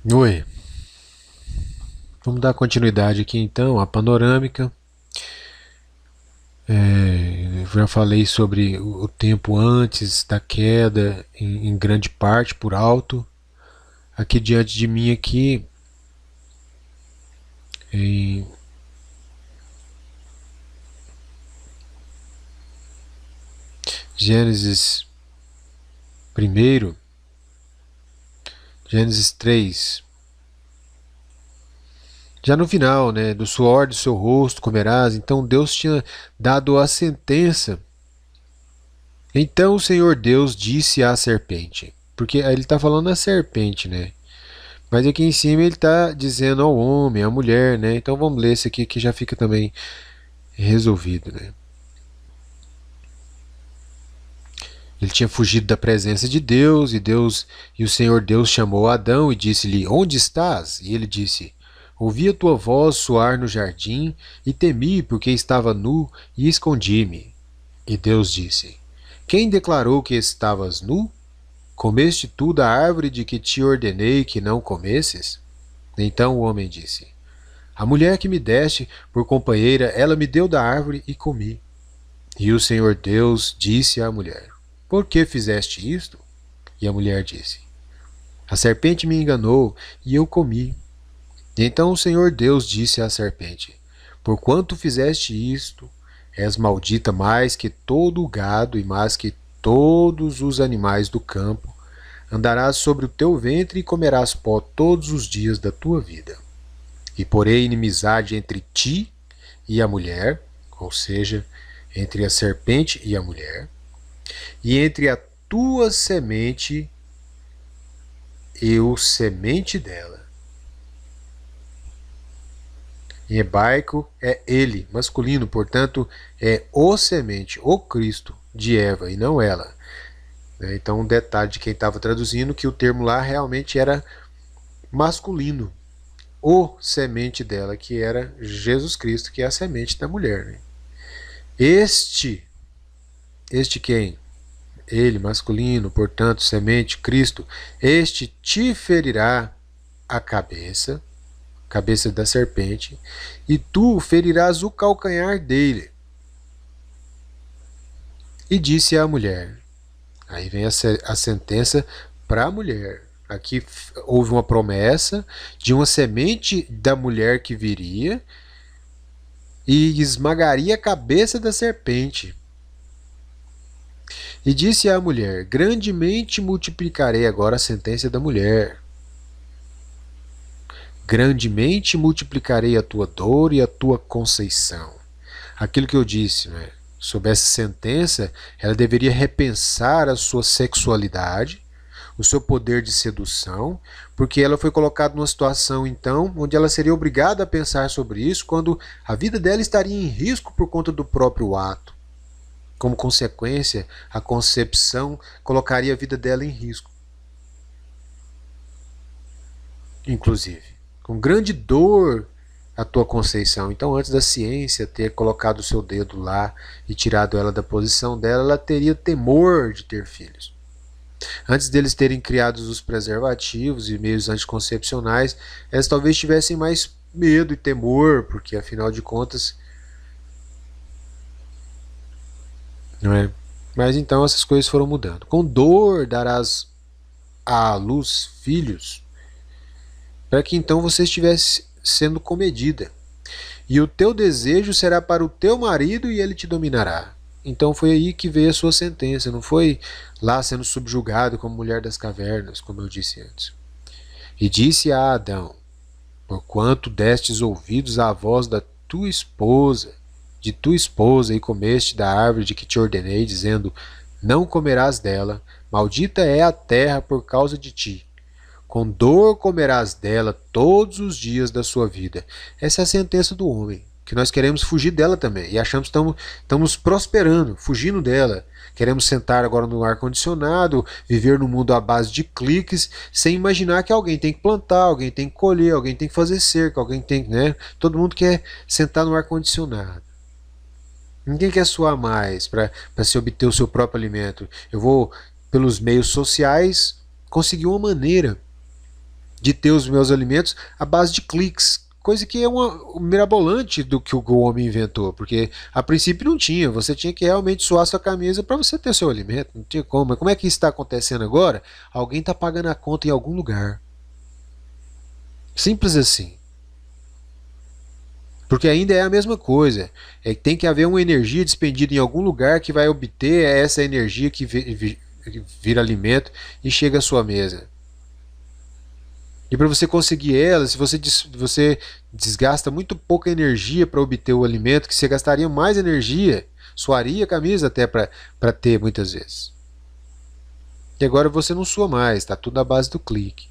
Oi, vamos dar continuidade aqui então à panorâmica. Eu já falei sobre o tempo antes da queda, em grande parte por alto. Aqui diante de mim aqui, em Gênesis primeiro, Gênesis 3, já no final, né, do suor do seu rosto comerás. Então Deus tinha dado a sentença. Então o Senhor Deus disse à serpente, porque aí ele está falando a serpente, né? Mas aqui em cima ele está dizendo ao homem, à mulher, né? Então vamos ler esse aqui que já fica também resolvido, né? Ele tinha fugido da presença de Deus e o Senhor Deus chamou Adão e disse-lhe: Onde estás? E ele disse: Ouvi a tua voz soar no jardim e temi porque estava nu e escondi-me. E Deus disse: Quem declarou que estavas nu? Comeste tu da árvore de que te ordenei que não comesses? Então o homem disse: A mulher que me deste por companheira, ela me deu da árvore e comi. E o Senhor Deus disse à mulher: Por que fizeste isto? E a mulher disse: A serpente me enganou e eu comi. E então o Senhor Deus disse à serpente: Porquanto fizeste isto, és maldita mais que todo o gado e mais que todos os animais do campo. Andarás sobre o teu ventre e comerás pó todos os dias da tua vida. E porei inimizade entre ti e a mulher, ou seja, entre a serpente e a mulher, e entre a tua semente e o semente dela. Em hebraico é ele, masculino, portanto é o semente, o Cristo de Eva e não ela. Então um detalhe de quem estava traduzindo que o termo lá realmente era masculino, o semente dela, que era Jesus Cristo, que é a semente da mulher. Né? Este quem? Ele, masculino, portanto, semente, Cristo, este te ferirá a cabeça, cabeça da serpente, e tu ferirás o calcanhar dele. E disse à mulher, aí vem a sentença para a mulher. Aqui houve uma promessa de uma semente da mulher que viria e esmagaria a cabeça da serpente. E disse à mulher: Grandemente multiplicarei agora a sentença da mulher. Grandemente multiplicarei a tua dor e a tua conceição. Aquilo que eu disse, né? Sobre essa sentença, ela deveria repensar a sua sexualidade, o seu poder de sedução, porque ela foi colocada numa situação, então, onde ela seria obrigada a pensar sobre isso, quando a vida dela estaria em risco por conta do próprio ato. Como consequência, a concepção colocaria a vida dela em risco. Inclusive, com grande dor a tua conceição. Então, antes da ciência ter colocado o seu dedo lá e tirado ela da posição dela, ela teria temor de ter filhos. Antes deles terem criado os preservativos e meios anticoncepcionais, elas talvez tivessem mais medo e temor, porque afinal de contas, não é? Mas então essas coisas foram mudando. Com dor darás à luz filhos, para que então você estivesse sendo comedida. E o teu desejo será para o teu marido e ele te dominará. Então foi aí que veio a sua sentença, não foi lá sendo subjugado como mulher das cavernas, como eu disse antes. E disse a Adão: Porquanto destes ouvidos à voz da tua esposa, de tua esposa, e comeste da árvore de que te ordenei, dizendo: Não comerás dela, maldita é a terra por causa de ti. Com dor comerás dela todos os dias da sua vida. Essa é a sentença do homem, que nós queremos fugir dela também. E achamos que estamos prosperando, fugindo dela. Queremos sentar agora no ar-condicionado, viver no mundo à base de cliques, sem imaginar que alguém tem que plantar, alguém tem que colher, alguém tem que fazer cerca, alguém tem que, né? Todo mundo quer sentar no ar-condicionado. Ninguém quer suar mais para se obter o seu próprio alimento. Eu vou, pelos meios sociais, conseguir uma maneira de ter os meus alimentos à base de cliques. Coisa que é uma mirabolante do que o homem inventou, porque a princípio não tinha, você tinha que realmente suar sua camisa para você ter seu alimento, não tinha como. Mas como é que isso está acontecendo agora? Alguém está pagando a conta em algum lugar. Simples assim. Porque ainda é a mesma coisa. É que tem que haver uma energia despendida em algum lugar que vai obter essa energia que vira alimento e chega à sua mesa. E para você conseguir ela, se você desgasta muito pouca energia para obter o alimento, que você gastaria mais energia, suaria a camisa até para ter muitas vezes. E agora você não sua mais, está tudo na base do clique.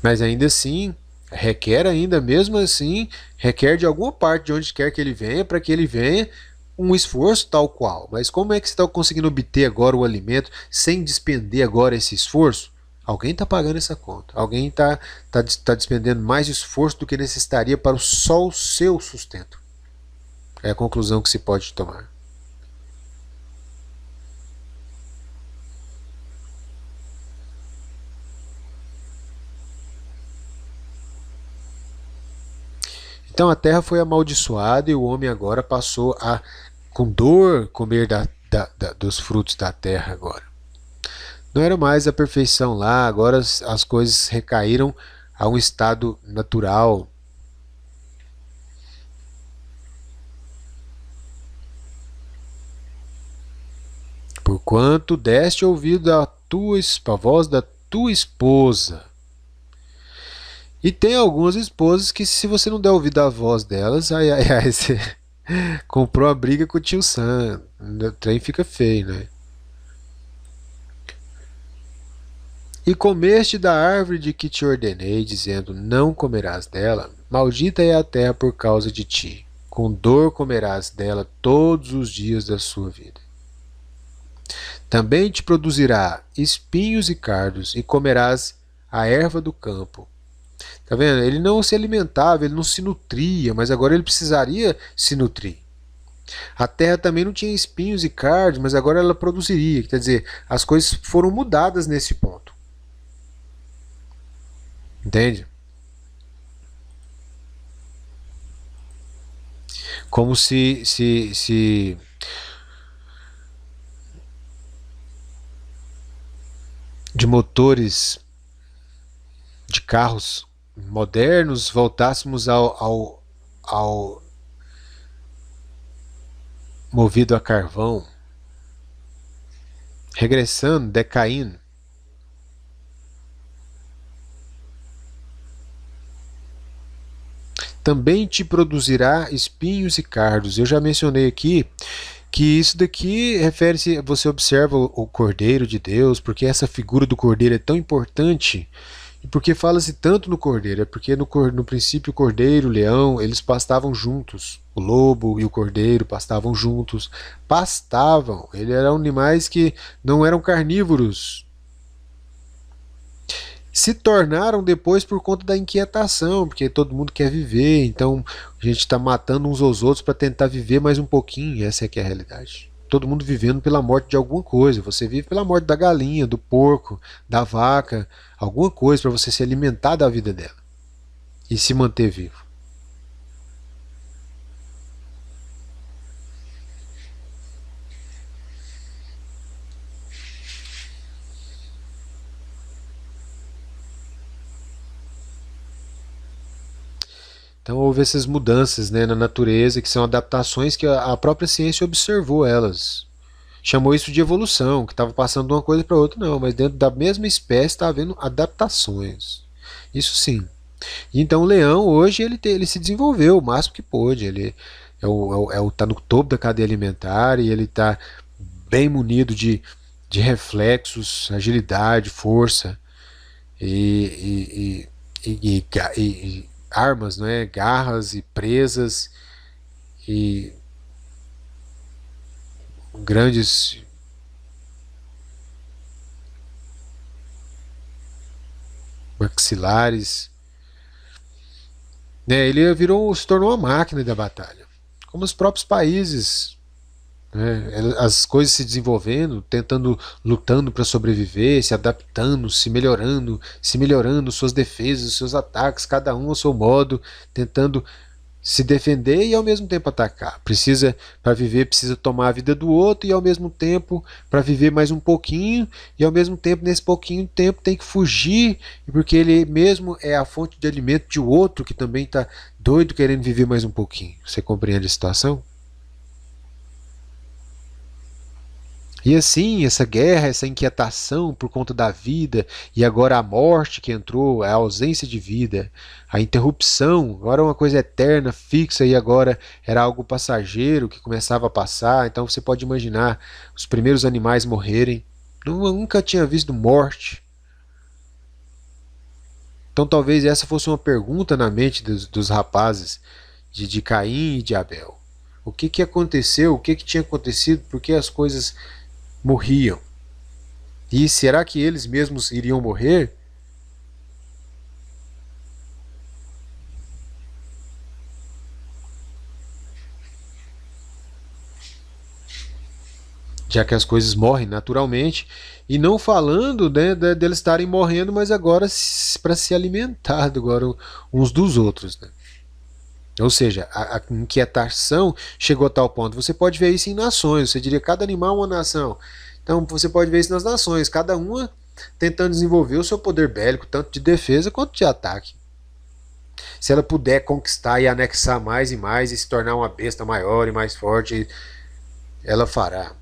Mas ainda assim, requer ainda, mesmo assim, requer de alguma parte de onde quer que ele venha, para que ele venha um esforço tal qual. Mas como é que você está conseguindo obter agora o alimento sem despender agora esse esforço? Alguém está pagando essa conta. Alguém tá despendendo mais esforço do que necessitaria para só o seu sustento. É a conclusão que se pode tomar. Então a terra foi amaldiçoada e o homem agora passou a, com dor, comer dos frutos da terra agora. Não era mais a perfeição lá, agora as coisas recaíram a um estado natural. Porquanto deste ouvido a voz da tua esposa. E tem algumas esposas que, se você não der ouvido à voz delas, ai, você comprou a briga com o tio Sam. O trem fica feio, né? E comeste da árvore de que te ordenei, dizendo: não comerás dela. Maldita é a terra por causa de ti. Com dor comerás dela todos os dias da sua vida. Também te produzirá espinhos e cardos, e comerás a erva do campo. Tá vendo? Ele não se alimentava, ele não se nutria, mas agora ele precisaria se nutrir. A terra também não tinha espinhos e cardos, mas agora ela produziria. Quer dizer, as coisas foram mudadas nesse ponto. Entende? Como se de motores de carros modernos voltássemos ao movido a carvão, regressando, decaindo. Também te produzirá espinhos e cardos. Eu já mencionei aqui que isso daqui refere-se, você observa o Cordeiro de Deus, porque essa figura do Cordeiro é tão importante. E porque fala-se tanto no cordeiro? É porque no princípio o cordeiro, o leão, eles pastavam juntos. O lobo e o cordeiro pastavam juntos. Pastavam. Eles eram animais que não eram carnívoros. Se tornaram depois por conta da inquietação, porque todo mundo quer viver, então a gente está matando uns aos outros para tentar viver mais um pouquinho. Essa é que é a realidade. Todo mundo vivendo pela morte de alguma coisa. Você vive pela morte da galinha, do porco, da vaca, alguma coisa para você se alimentar da vida dela e se manter vivo. Então houve essas mudanças, né, na natureza, que são adaptações que a própria ciência observou elas. Chamou isso de evolução, que estava passando de uma coisa para outra, não, mas dentro da mesma espécie está havendo adaptações. Isso sim. Então o leão hoje ele se desenvolveu o máximo que pôde. Ele tá no topo da cadeia alimentar e ele está bem munido de reflexos, agilidade, força e, e armas, né? Garras e presas e grandes maxilares. Né? Ele se tornou uma máquina da batalha, como os próprios países. né? As coisas se desenvolvendo, tentando, lutando para sobreviver, se adaptando, se melhorando suas defesas, seus ataques, cada um ao seu modo, tentando se defender e ao mesmo tempo atacar. Precisa, para viver, precisa tomar a vida do outro e ao mesmo tempo para viver mais um pouquinho e ao mesmo tempo nesse pouquinho tempo tem que fugir porque ele mesmo é a fonte de alimento de outro que também está doido querendo viver mais um pouquinho. Você compreende a situação? E assim, essa guerra, essa inquietação por conta da vida, e agora a morte que entrou, a ausência de vida, a interrupção, agora uma coisa eterna, fixa, e agora era algo passageiro que começava a passar. Então você pode imaginar os primeiros animais morrerem. Nunca tinha visto morte. Então talvez essa fosse uma pergunta na mente dos rapazes de Caim e de Abel. O que aconteceu? O que tinha acontecido? Por que as coisas morriam? E será que eles mesmos iriam morrer? Já que as coisas morrem naturalmente, e não falando, né, deles estarem morrendo, mas agora para se alimentar agora uns dos outros, né? Ou seja, a inquietação chegou a tal ponto. Você pode ver isso em nações. Você diria cada animal é uma nação. Então você pode ver isso nas nações, cada uma tentando desenvolver o seu poder bélico, tanto de defesa quanto de ataque. Se ela puder conquistar e anexar mais e mais e se tornar uma besta maior e mais forte, ela fará.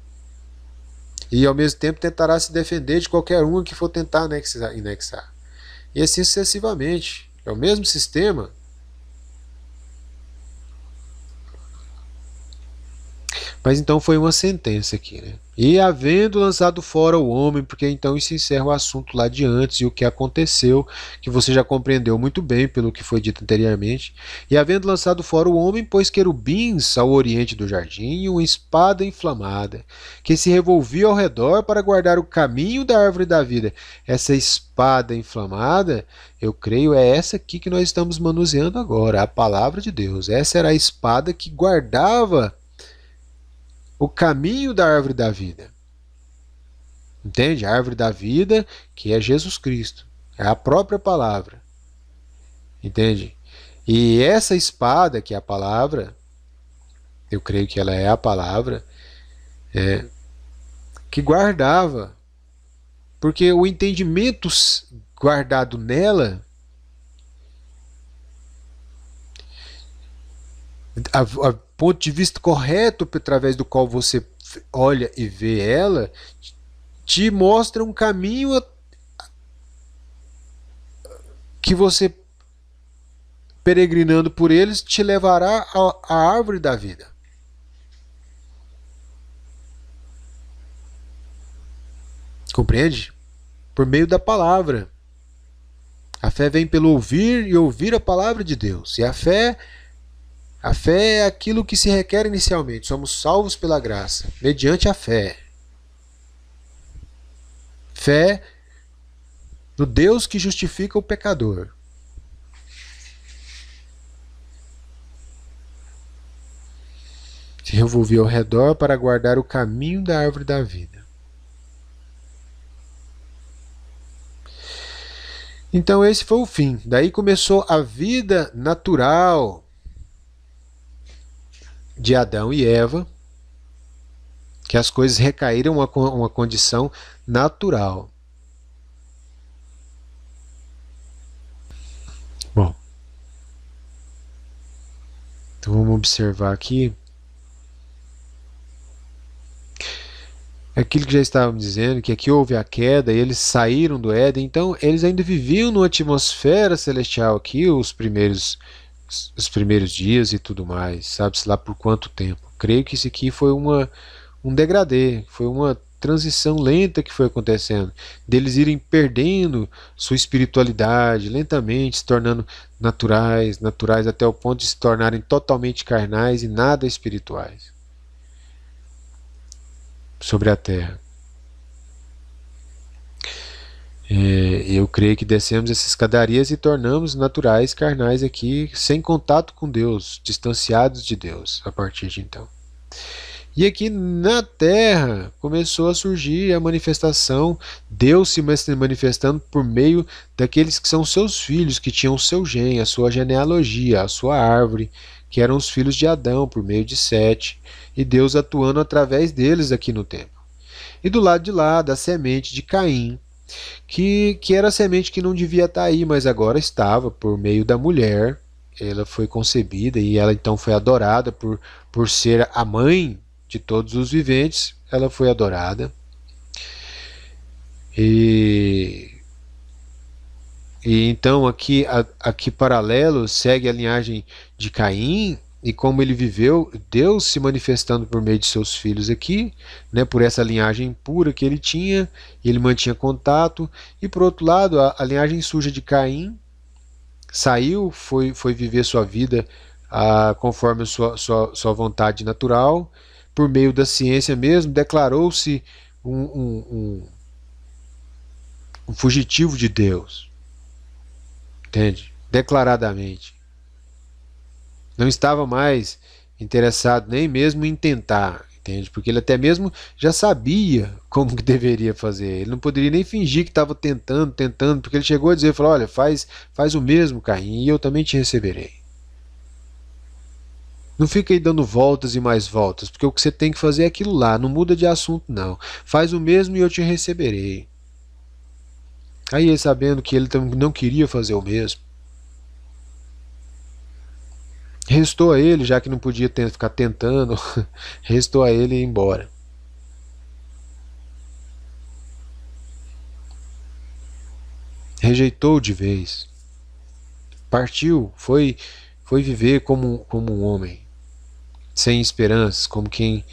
E ao mesmo tempo tentará se defender de qualquer uma que for tentar anexar. E assim sucessivamente. É o mesmo sistema. Mas então foi uma sentença aqui, né? E havendo lançado fora o homem, porque então isso encerra o assunto lá de antes e o que aconteceu, que você já compreendeu muito bem pelo que foi dito anteriormente. E havendo lançado fora o homem, pôs querubins ao oriente do jardim e uma espada inflamada, que se revolvia ao redor para guardar o caminho da árvore da vida. Essa espada inflamada, eu creio, é essa aqui que nós estamos manuseando agora, a palavra de Deus. Essa era a espada que guardava o caminho da árvore da vida. Entende? A árvore da vida, que é Jesus Cristo. É a própria palavra. Entende? E essa espada, que é a palavra, eu creio que ela é a palavra, que guardava. Porque o entendimento guardado nela, a ponto de vista correto através do qual você olha e vê ela, te mostra um caminho que você, peregrinando por eles, te levará à árvore da vida. Compreende? Por meio da palavra. A fé vem pelo ouvir e ouvir a palavra de Deus. E a fé é aquilo que se requer inicialmente. Somos salvos pela graça, mediante a fé. Fé no Deus que justifica o pecador. Se revolvia ao redor para guardar o caminho da árvore da vida. Então esse foi o fim. Daí começou a vida natural de Adão e Eva, que as coisas recaíram a uma condição natural. Bom, então vamos observar aqui aquilo que já estávamos dizendo, que aqui houve a queda e eles saíram do Éden, então eles ainda viviam numa atmosfera celestial aqui, os primeiros dias e tudo mais, sabe-se lá por quanto tempo. Creio que isso aqui foi um degradê, foi uma transição lenta que foi acontecendo, deles irem perdendo sua espiritualidade lentamente, se tornando naturais até o ponto de se tornarem totalmente carnais e nada espirituais sobre a terra. Eu creio que descemos essas escadarias e tornamos naturais, carnais aqui, sem contato com Deus, distanciados de Deus a partir de então. E aqui na Terra começou a surgir a manifestação, Deus se manifestando por meio daqueles que são seus filhos, que tinham o seu gene, a sua genealogia, a sua árvore, que eram os filhos de Adão, por meio de Sete, e Deus atuando através deles aqui no tempo. E do lado de lá, da semente de Caim, que era a semente que não devia estar aí, mas agora estava, por meio da mulher. Ela foi concebida e ela então foi adorada por ser a mãe de todos os viventes. Ela foi adorada. E, e então aqui paralelo segue a linhagem de Caim, e como ele viveu, Deus se manifestando por meio de seus filhos aqui, né, por essa linhagem pura que ele tinha, ele mantinha contato. E por outro lado, a linhagem suja de Caim saiu, foi viver sua vida conforme a sua vontade natural, por meio da ciência mesmo, declarou-se um fugitivo de Deus, entende? Declaradamente. Não estava mais interessado nem mesmo em tentar, entende? Porque ele até mesmo já sabia como que deveria fazer. Ele não poderia nem fingir que estava tentando, porque ele chegou a dizer, falou, olha, faz o mesmo, Caim, e eu também te receberei. Não fica aí dando voltas e mais voltas, porque o que você tem que fazer é aquilo lá, não muda de assunto não. Faz o mesmo e eu te receberei. Aí ele, sabendo que ele não queria fazer o mesmo, restou a ele, já que não podia ficar tentando, restou a ele ir embora. Rejeitou de vez. Partiu, foi viver como um homem, sem esperanças, como quem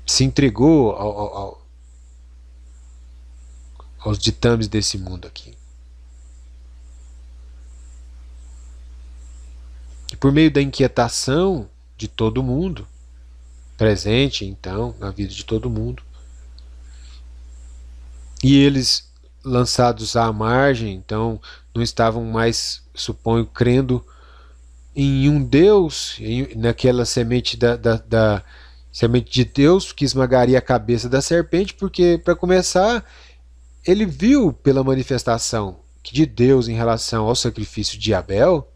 se entregou aos ditames desse mundo aqui. E por meio da inquietação de todo mundo, presente então na vida de todo mundo, e eles lançados à margem, então não estavam mais, suponho, crendo em um Deus, naquela semente da semente de Deus que esmagaria a cabeça da serpente, porque, para começar, ele viu pela manifestação de Deus em relação ao sacrifício de Abel,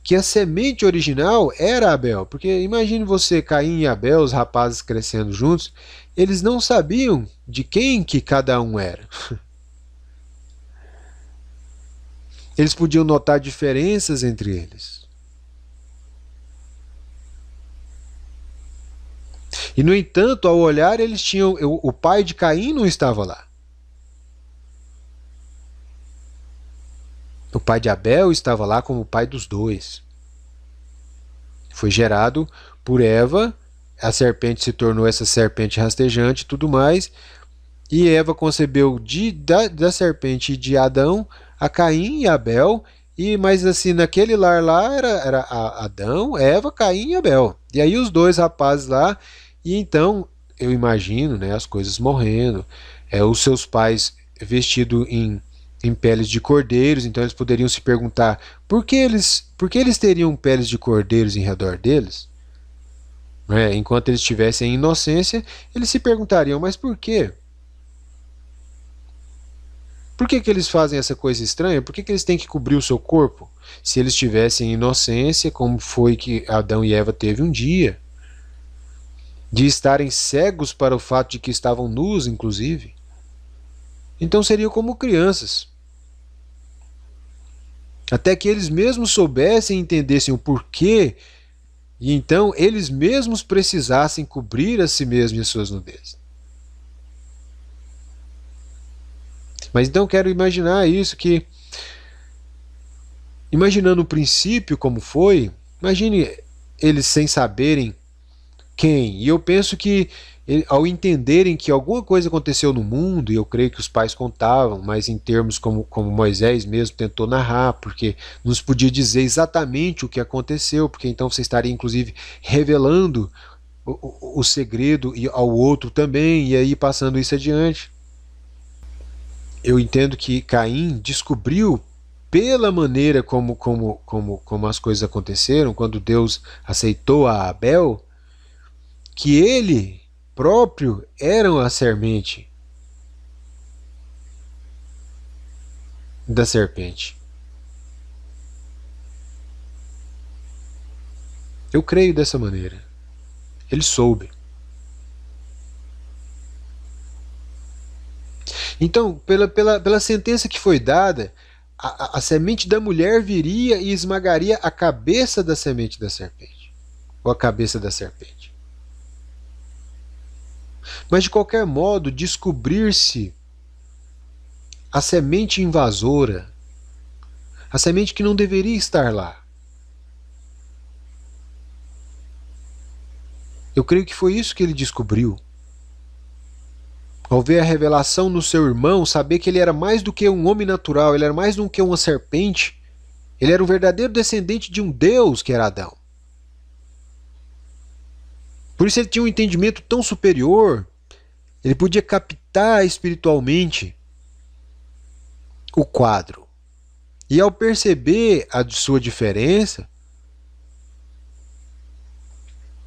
que a semente original era Abel. Porque imagine você, Caim e Abel, os rapazes crescendo juntos, eles não sabiam de quem que cada um era. Eles podiam notar diferenças entre eles. E no entanto, ao olhar, eles tinham, o pai de Caim não estava lá. O pai de Abel estava lá como o pai dos dois. Foi gerado por Eva, a serpente se tornou essa serpente rastejante e tudo mais, e Eva concebeu da serpente de Adão a Caim e Abel, mas assim, naquele lar lá era Adão, Eva, Caim e Abel. E aí os dois rapazes lá, e então eu imagino, né, as coisas morrendo, os seus pais vestidos em peles de cordeiros, então eles poderiam se perguntar por que eles teriam peles de cordeiros em redor deles? Enquanto eles estivessem em inocência, eles se perguntariam, mas por quê? Por que eles fazem essa coisa estranha? Por que eles têm que cobrir o seu corpo? Se eles estivessem em inocência, como foi que Adão e Eva teve um dia, de estarem cegos para o fato de que estavam nus, inclusive, então seriam como crianças. Até que eles mesmos soubessem e entendessem o porquê, e então eles mesmos precisassem cobrir a si mesmos e as suas nudez. Mas então quero imaginar isso, que imaginando o princípio como foi, imagine eles sem saberem quem. E eu penso que ao entenderem que alguma coisa aconteceu no mundo, e eu creio que os pais contavam, mas em termos como Moisés mesmo tentou narrar, porque nos podia dizer exatamente o que aconteceu, porque então você estaria inclusive revelando o segredo ao outro também, e aí passando isso adiante. Eu entendo que Caim descobriu pela maneira como as coisas aconteceram, quando Deus aceitou a Abel, que ele próprio era a semente da serpente. Eu creio dessa maneira. Ele soube. Então, pela sentença que foi dada, a semente da mulher viria e esmagaria a cabeça da semente da serpente, ou a cabeça da serpente. Mas, de qualquer modo, descobrir-se a semente invasora, a semente que não deveria estar lá. Eu creio que foi isso que ele descobriu. Ao ver a revelação no seu irmão, saber que ele era mais do que um homem natural, ele era mais do que uma serpente, ele era o verdadeiro descendente de um Deus que era Adão. Por isso ele tinha um entendimento tão superior, ele podia captar espiritualmente o quadro. E ao perceber a sua diferença,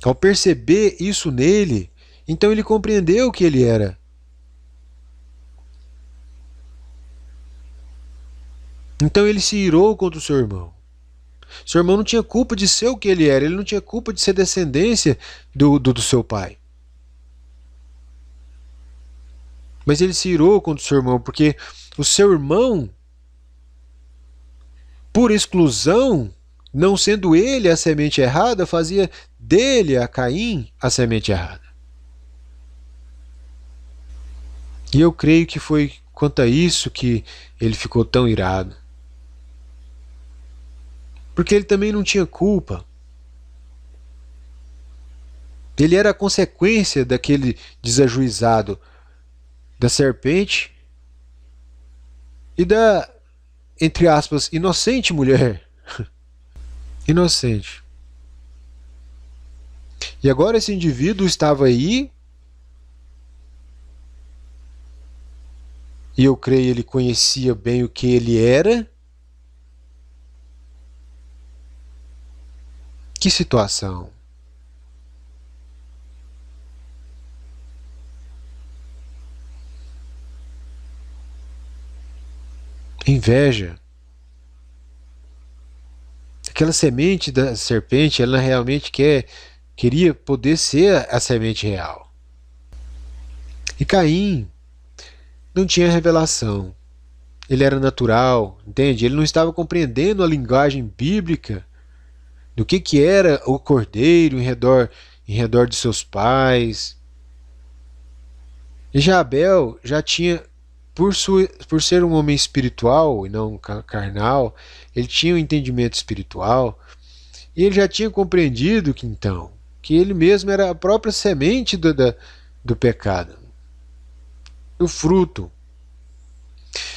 ao perceber isso nele, então ele compreendeu que ele era. Então ele se irou contra o seu irmão. Seu irmão não tinha culpa de ser o que ele era, ele não tinha culpa de ser descendência do seu pai. Mas ele se irou contra o seu irmão, porque o seu irmão, por exclusão, não sendo ele a semente errada, fazia dele, a Caim, a semente errada. E eu creio que foi quanto a isso que ele ficou tão irado. Porque ele também não tinha culpa. Ele era a consequência daquele desajuizado da serpente e da, entre aspas, inocente mulher. Inocente. E agora esse indivíduo estava aí, e eu creio ele conhecia bem o que ele era. Que situação. Inveja. Aquela semente da serpente, ela realmente queria poder ser a semente real. E Caim não tinha revelação. Ele era natural, entende? Ele não estava compreendendo a linguagem bíblica do que era o cordeiro em redor de seus pais. E já Abel já tinha, por ser um homem espiritual e não carnal, ele tinha um entendimento espiritual, e ele já tinha compreendido que então, que ele mesmo era a própria semente do pecado, o fruto.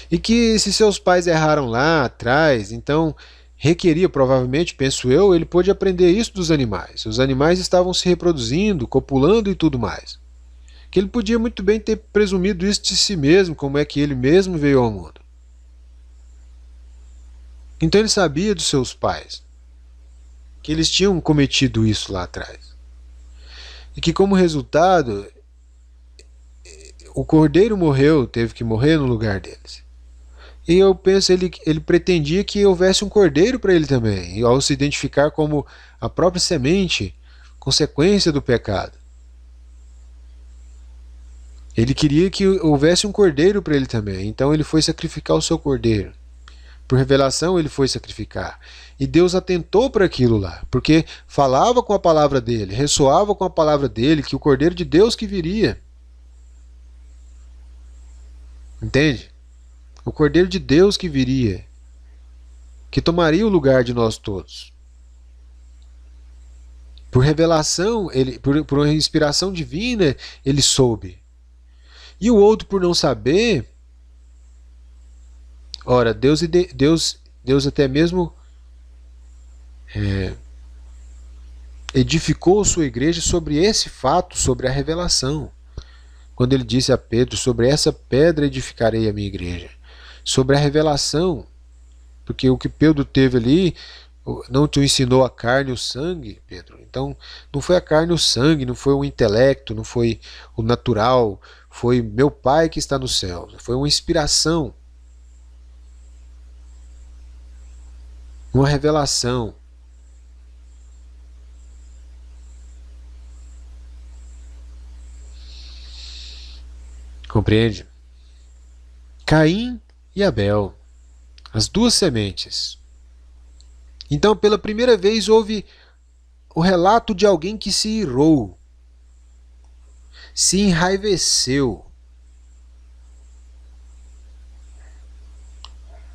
E que se seus pais erraram lá atrás, então requeria, provavelmente, penso eu, ele pôde aprender isso dos animais. Os animais estavam se reproduzindo, copulando e tudo mais. Que ele podia muito bem ter presumido isso de si mesmo, como é que ele mesmo veio ao mundo. Então ele sabia dos seus pais, que eles tinham cometido isso lá atrás. E que como resultado, o cordeiro morreu, teve que morrer no lugar deles. E eu penso, ele pretendia que houvesse um cordeiro para ele também, e ao se identificar como a própria semente, consequência do pecado. Ele queria que houvesse um cordeiro para ele também, então ele foi sacrificar o seu cordeiro. Por revelação ele foi sacrificar. E Deus atentou para aquilo lá, porque falava com a palavra dele, ressoava com a palavra dele, que o cordeiro de Deus que viria. Entende? O cordeiro de Deus que viria, que tomaria o lugar de nós todos. Por revelação, por uma inspiração divina, ele soube. E o outro, por não saber, ora, Deus até mesmo edificou sua igreja sobre esse fato, sobre a revelação. Quando ele disse a Pedro, sobre essa pedra edificarei a minha igreja. Sobre a revelação, porque o que Pedro teve ali, Não te ensinou a carne e o sangue, Pedro? Então, não foi a carne e o sangue, não foi o intelecto, não foi o natural, foi meu Pai que está no céu. Foi uma inspiração, uma revelação. Compreende? Caim e Abel, as duas sementes. Então, pela primeira vez, houve o relato de alguém que se irou, se enraiveceu.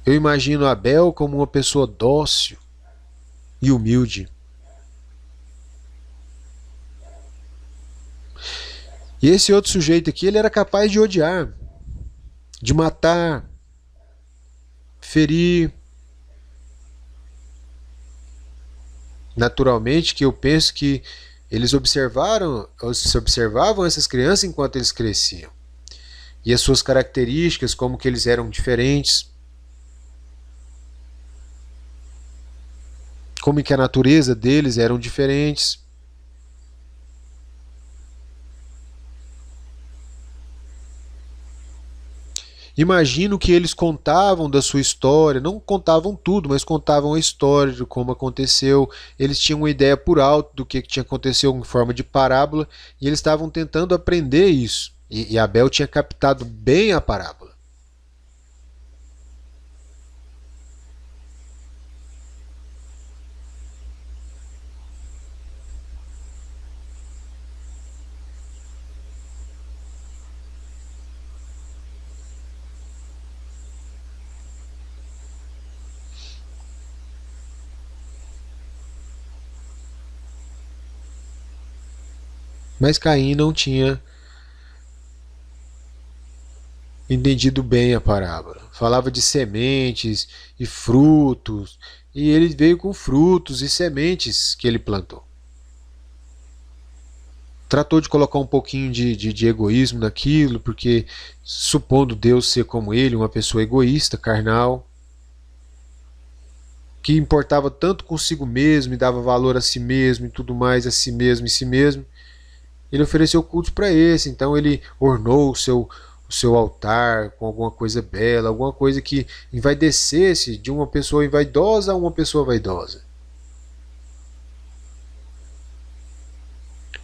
Eu imagino Abel como uma pessoa dócil e humilde. E esse outro sujeito aqui, ele era capaz de odiar, de matar, ferir. Naturalmente que eu penso que eles observavam essas crianças enquanto eles cresciam. E as suas características, como que eles eram diferentes, como que a natureza deles eram diferentes. Imagino que eles contavam da sua história, não contavam tudo, mas contavam a história de como aconteceu. Eles tinham uma ideia por alto do que tinha acontecido em forma de parábola e eles estavam tentando aprender isso. E Abel tinha captado bem a parábola. Mas Caim não tinha entendido bem a parábola. Falava de sementes e frutos, e ele veio com frutos e sementes que ele plantou. Tratou de colocar um pouquinho de egoísmo naquilo, porque supondo Deus ser como ele, uma pessoa egoísta, carnal, que importava tanto consigo mesmo e dava valor a si mesmo e tudo mais, a si mesmo e si mesmo, ele ofereceu cultos para esse. Então ele ornou o seu altar com alguma coisa bela, alguma coisa que envaidecesse de uma pessoa invaidosa a uma pessoa vaidosa.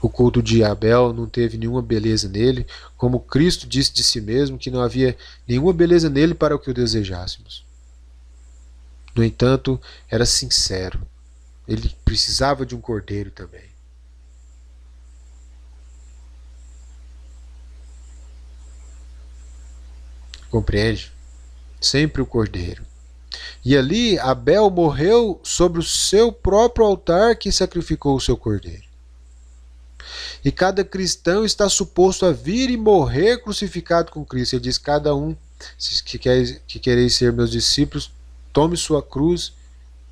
O culto de Abel não teve nenhuma beleza nele, como Cristo disse de si mesmo que não havia nenhuma beleza nele para o que o desejássemos. No entanto, era sincero. Ele precisava de um cordeiro também. Compreende? Sempre o cordeiro. E ali Abel morreu sobre o seu próprio altar que sacrificou o seu cordeiro. E cada cristão está suposto a vir e morrer crucificado com Cristo. Ele diz: cada um que quereis ser meus discípulos, tome sua cruz,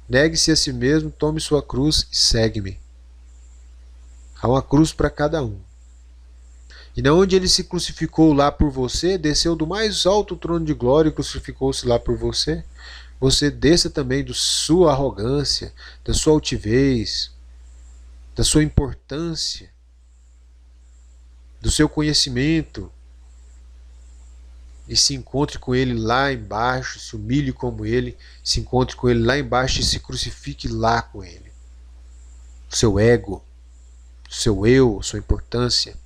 negue-se a si mesmo, tome sua cruz e segue-me. Há uma cruz para cada um. E na onde ele se crucificou lá por você, desceu do mais alto trono de glória e crucificou-se lá por você. Você desça também da sua arrogância, da sua altivez, da sua importância, do seu conhecimento, e se encontre com ele lá embaixo, se humilhe como ele, se encontre com ele lá embaixo e se crucifique lá com ele. O seu ego, o seu eu, sua importância.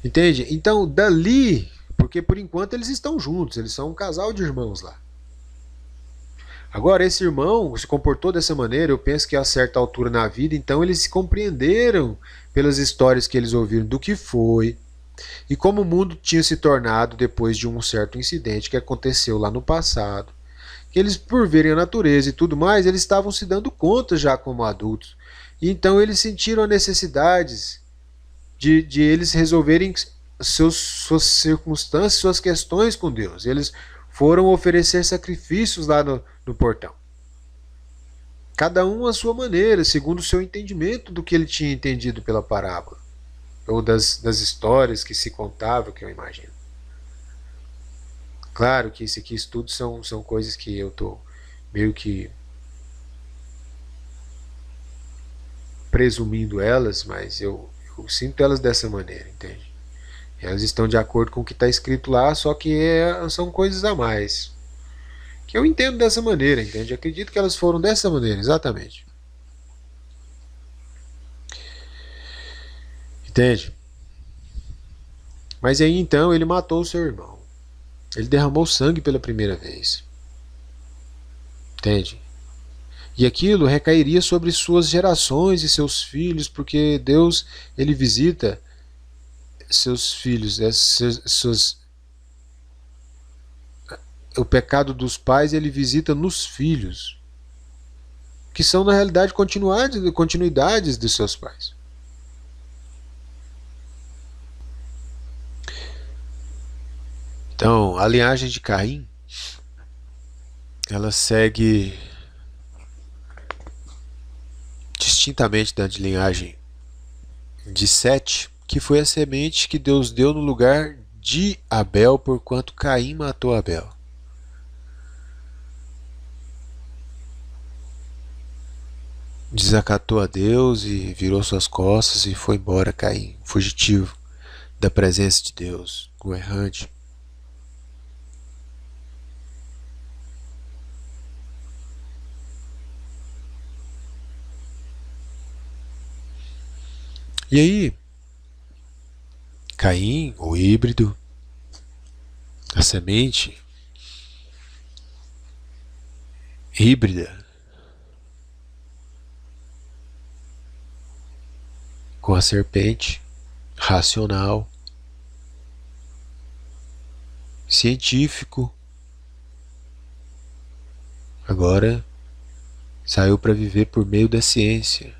Entende? Então, dali, porque por enquanto eles estão juntos, eles são um casal de irmãos lá. Agora, esse irmão se comportou dessa maneira, eu penso que a certa altura na vida, então eles se compreenderam pelas histórias que eles ouviram do que foi e como o mundo tinha se tornado depois de um certo incidente que aconteceu lá no passado. Que eles, por verem a natureza e tudo mais, eles estavam se dando conta já como adultos. E então eles sentiram a necessidade de eles resolverem suas circunstâncias, suas questões com Deus. Eles foram oferecer sacrifícios lá no portão. Cada um à sua maneira, segundo o seu entendimento do que ele tinha entendido pela parábola. Ou das histórias que se contavam, que eu imagino. Claro que esse aqui estudos são coisas que eu tô meio que presumindo elas, mas eu sinto elas dessa maneira, entende? Elas estão de acordo com o que está escrito lá, só que são coisas a mais. Que eu entendo dessa maneira, entende? Acredito que elas foram dessa maneira, exatamente. Entende? Mas aí então ele matou o seu irmão. Ele derramou sangue pela primeira vez. Entende? E aquilo recairia sobre suas gerações e seus filhos, porque Deus, ele visita seus filhos, o pecado dos pais ele visita nos filhos, que são na realidade continuidades dos seus pais. Então, a linhagem de Caim, ela segue distintamente da linhagem de Sete, que foi a semente que Deus deu no lugar de Abel, porquanto Caim matou Abel. Desacatou a Deus e virou suas costas e foi embora Caim, fugitivo da presença de Deus, o errante. E aí, Caim, o híbrido, a semente híbrida, com a serpente, racional, científico, agora saiu para viver por meio da ciência,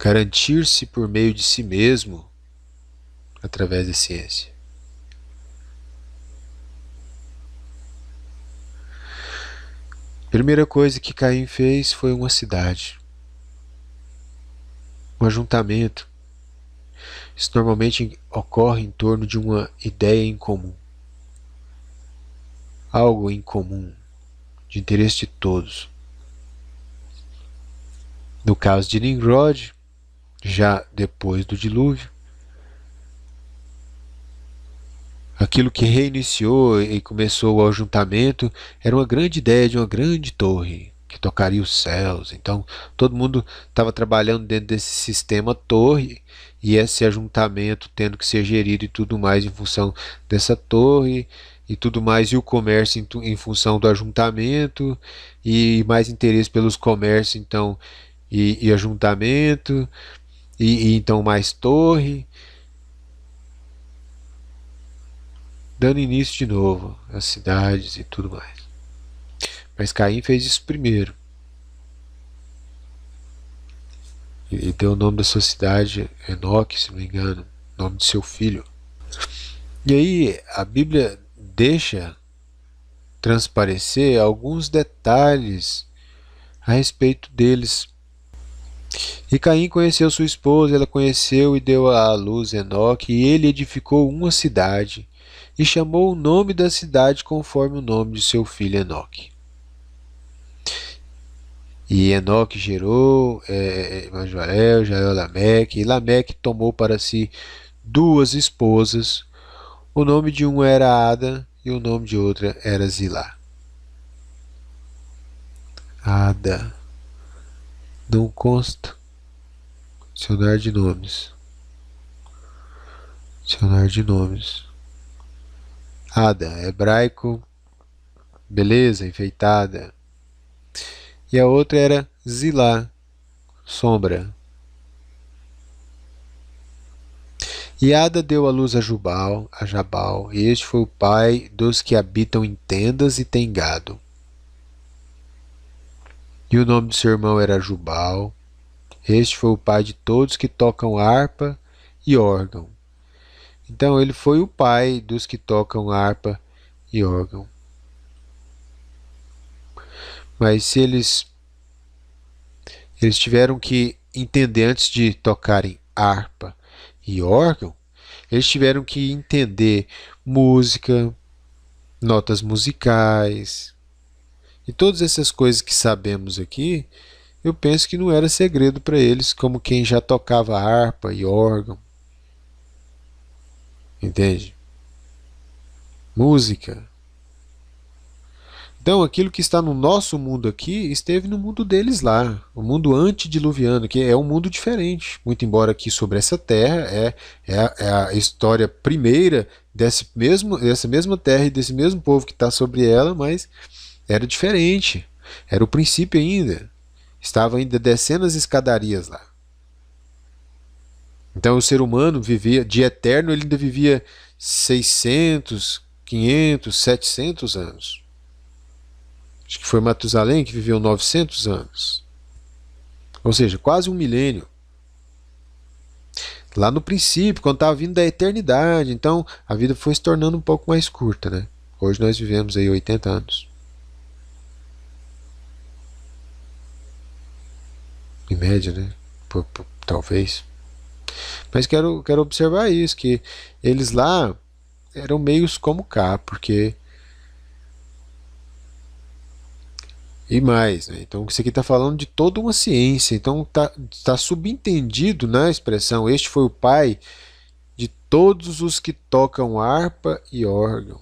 garantir-se por meio de si mesmo através da ciência. Primeira coisa que Caim fez foi uma cidade, um ajuntamento. Isso normalmente ocorre em torno de uma ideia em comum, algo em comum, de interesse de todos. No caso de Nimrod, já depois do dilúvio, aquilo que reiniciou e começou o ajuntamento era uma grande ideia de uma grande torre que tocaria os céus. Então todo mundo estava trabalhando dentro desse sistema torre e esse ajuntamento tendo que ser gerido e tudo mais em função dessa torre e tudo mais, e o comércio em função do ajuntamento e mais interesse pelos comércios, então, e ajuntamento e então mais torre, dando início de novo às cidades e tudo mais. Mas Caim fez isso primeiro. Ele deu o nome da sua cidade, Enoque, se não me engano, nome de seu filho. E aí a Bíblia deixa transparecer alguns detalhes a respeito deles. E Caim conheceu sua esposa, ela conheceu e deu à luz Enoque, e ele edificou uma cidade, e chamou o nome da cidade conforme o nome de seu filho Enoque. E Enoque gerou Majuel, Jael, Lameque, e Lameque tomou para si duas esposas. O nome de uma era Ada e o nome de outra era Zilá. Ada. Não consta. Dicionário de nomes. Dicionário de nomes. Ada, hebraico, beleza, enfeitada. E a outra era Zilá, sombra. E Ada deu à luz a Jabal, e este foi o pai dos que habitam em tendas e têm gado. E o nome de seu irmão era Jubal. Este foi o pai de todos que tocam harpa e órgão. Então ele foi o pai dos que tocam harpa e órgão. Mas se eles tiveram que entender antes de tocarem harpa e órgão, Eles tiveram que entender música, notas musicais e todas essas coisas que sabemos aqui. Eu penso que não era segredo para eles, como quem já tocava harpa e órgão, entende? Música. Então, aquilo que está no nosso mundo aqui esteve no mundo deles lá, o mundo antediluviano, que é um mundo diferente. Muito embora aqui sobre essa terra é a história primeira dessa mesma terra e desse mesmo povo que está sobre ela, mas era diferente. Era o princípio ainda. Estava ainda descendo as escadarias lá. Então o ser humano vivia, de eterno, ele ainda vivia 600, 500, 700 anos. Acho que foi Matusalém que viveu 900 anos. Ou seja, quase um milênio. Lá no princípio, quando estava vindo da eternidade. Então a vida foi se tornando um pouco mais curta, né? Hoje nós vivemos aí 80 anos. Em média, né? Talvez. Mas quero observar isso, que eles lá eram meios como cá, porque. E mais, né? Então isso aqui está falando de toda uma ciência. Então tá subentendido na expressão: este foi o pai de todos os que tocam harpa e órgão.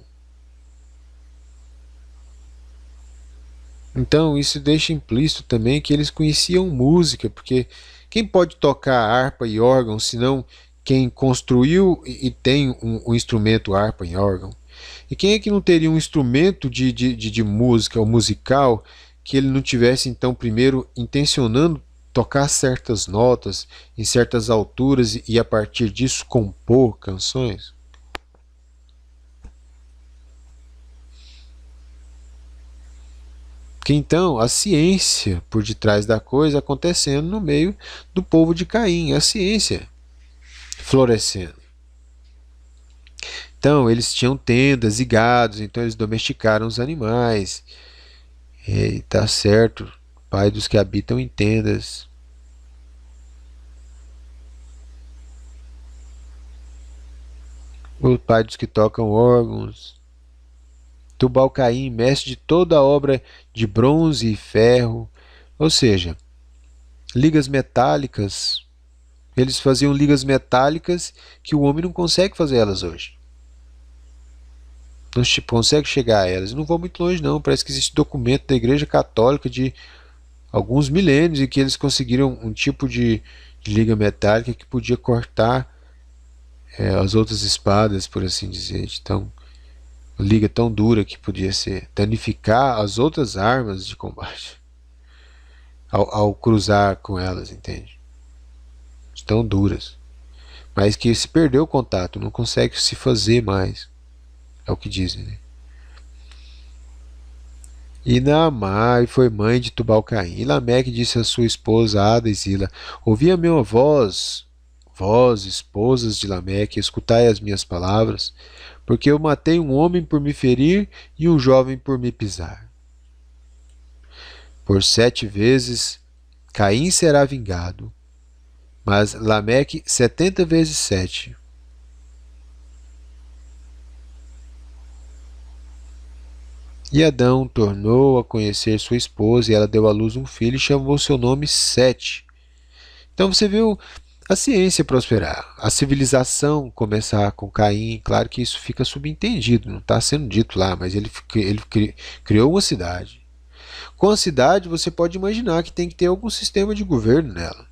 Então isso deixa implícito também que eles conheciam música, porque quem pode tocar harpa e órgão senão quem construiu e tem um instrumento harpa e órgão? E quem é que não teria um instrumento de música ou musical que ele não tivesse então primeiro intencionando tocar certas notas em certas alturas e a partir disso compor canções? Que então a ciência por detrás da coisa acontecendo no meio do povo de Caim, a ciência florescendo. Então eles tinham tendas e gados, então eles domesticaram os animais. E tá certo, pai dos que habitam em tendas. O pai dos que tocam órgãos. Tubal-Caim, mestre de toda a obra de bronze e ferro. Ou seja, ligas metálicas. Eles faziam ligas metálicas que o homem não consegue fazer elas hoje. Não consegue chegar a elas. Não vou muito longe não. Parece que existe documento da Igreja Católica de alguns milênios em que eles conseguiram um tipo de liga metálica que podia cortar as outras espadas, por assim dizer. Então, liga tão dura que podia ser danificar as outras armas de combate ao cruzar com elas, entende? Tão duras. Mas que se perdeu o contato, não consegue se fazer mais. É o que dizem, né? E Naamá foi mãe de Tubal-Caim. E Lameque disse à sua esposa Ada e Zila: ouvi a minha voz, vós, esposas de Lameque, escutai as minhas palavras, porque eu matei um homem por me ferir e um jovem por me pisar. Por 7 vezes Caim será vingado, mas Lameque 70 vezes 7. E Adão tornou a conhecer sua esposa, e ela deu à luz um filho e chamou seu nome Sete. Então você viu a ciência prosperar, a civilização começar com Caim. Claro que isso fica subentendido, não está sendo dito lá, mas ele criou uma cidade. Com a cidade você pode imaginar que tem que ter algum sistema de governo nela.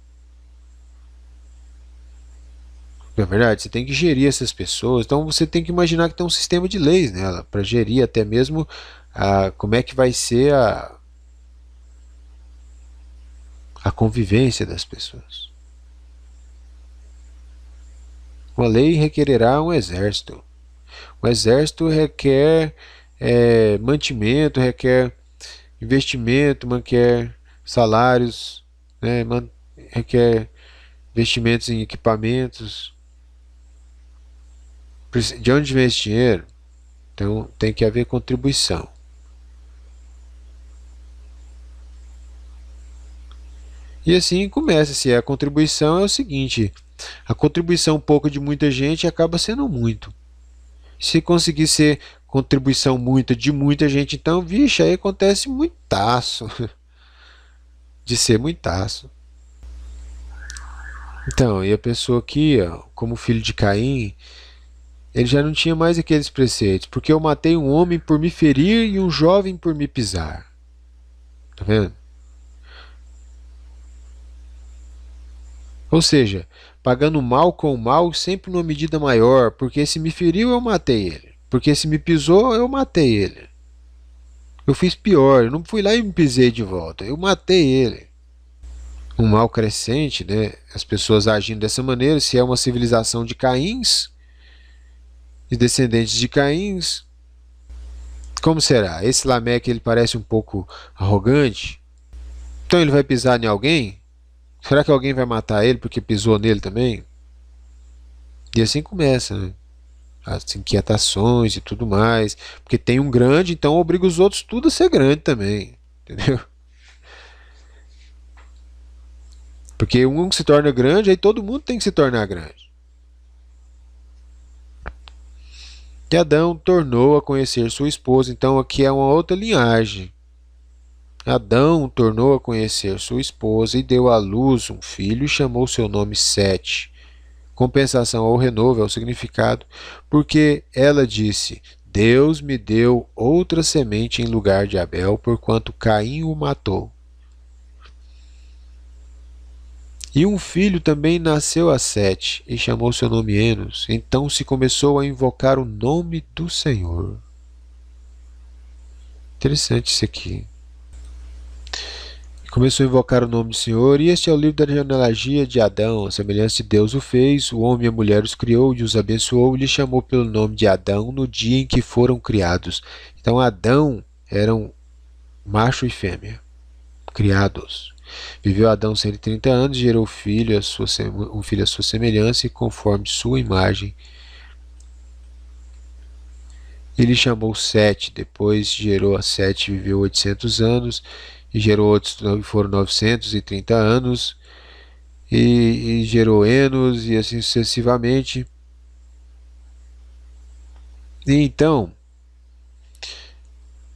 Não é verdade? Você tem que gerir essas pessoas, então você tem que imaginar que tem um sistema de leis nela, para gerir até mesmo como é que vai ser a convivência das pessoas. Uma lei requererá um exército. O exército requer mantimento, requer investimento, requer salários, né, requer investimentos em equipamentos. De onde vem esse dinheiro? Então tem que haver contribuição. E assim começa-se. A contribuição é o seguinte: A contribuição pouca de muita gente acaba sendo muito. Se conseguir ser contribuição muita de muita gente, então, vixe, aí acontece muitaço. De ser muitaço. Então, e a pessoa aqui, ó, como filho de Caim, ele já não tinha mais aqueles preceitos, porque eu matei um homem por me ferir e um jovem por me pisar. Tá vendo? Ou seja, pagando mal com mal sempre numa medida maior, porque se me feriu eu matei ele, porque se me pisou eu matei ele. Eu fiz pior, eu não fui lá e me pisei de volta, eu matei ele. Um mal crescente, né? As pessoas agindo dessa maneira, se é uma civilização de Caíns e descendentes de Caíns, como será? Esse Lameque ele parece um pouco arrogante, então ele vai pisar em alguém? Será que alguém vai matar ele porque pisou nele também? E assim começa, né? As inquietações e tudo mais, porque tem um grande, então obriga os outros tudo a ser grande também, entendeu? Porque um se torna grande, aí todo mundo tem que se tornar grande. E Adão tornou a conhecer sua esposa, então aqui é uma outra linhagem. Adão tornou a conhecer sua esposa e deu à luz um filho e chamou seu nome Sete. Compensação ao renovo, ao significado, porque ela disse: Deus me deu outra semente em lugar de Abel, porquanto Caim o matou. E um filho também nasceu a Sete, e chamou seu nome Enos. Então se começou a invocar o nome do Senhor. Interessante isso aqui. Começou a invocar o nome do Senhor, e este é o livro da genealogia de Adão. A semelhança de Deus o fez, o homem e a mulher os criou, e os abençoou, e lhe chamou pelo nome de Adão no dia em que foram criados. Então Adão eram macho e fêmea, criados. Viveu Adão 130 anos, gerou filho um filho à sua semelhança e conforme sua imagem. Ele chamou Sete, depois gerou a Sete, viveu 800 anos, e gerou outros, foram 930 anos, e gerou Enos, e assim sucessivamente. E então,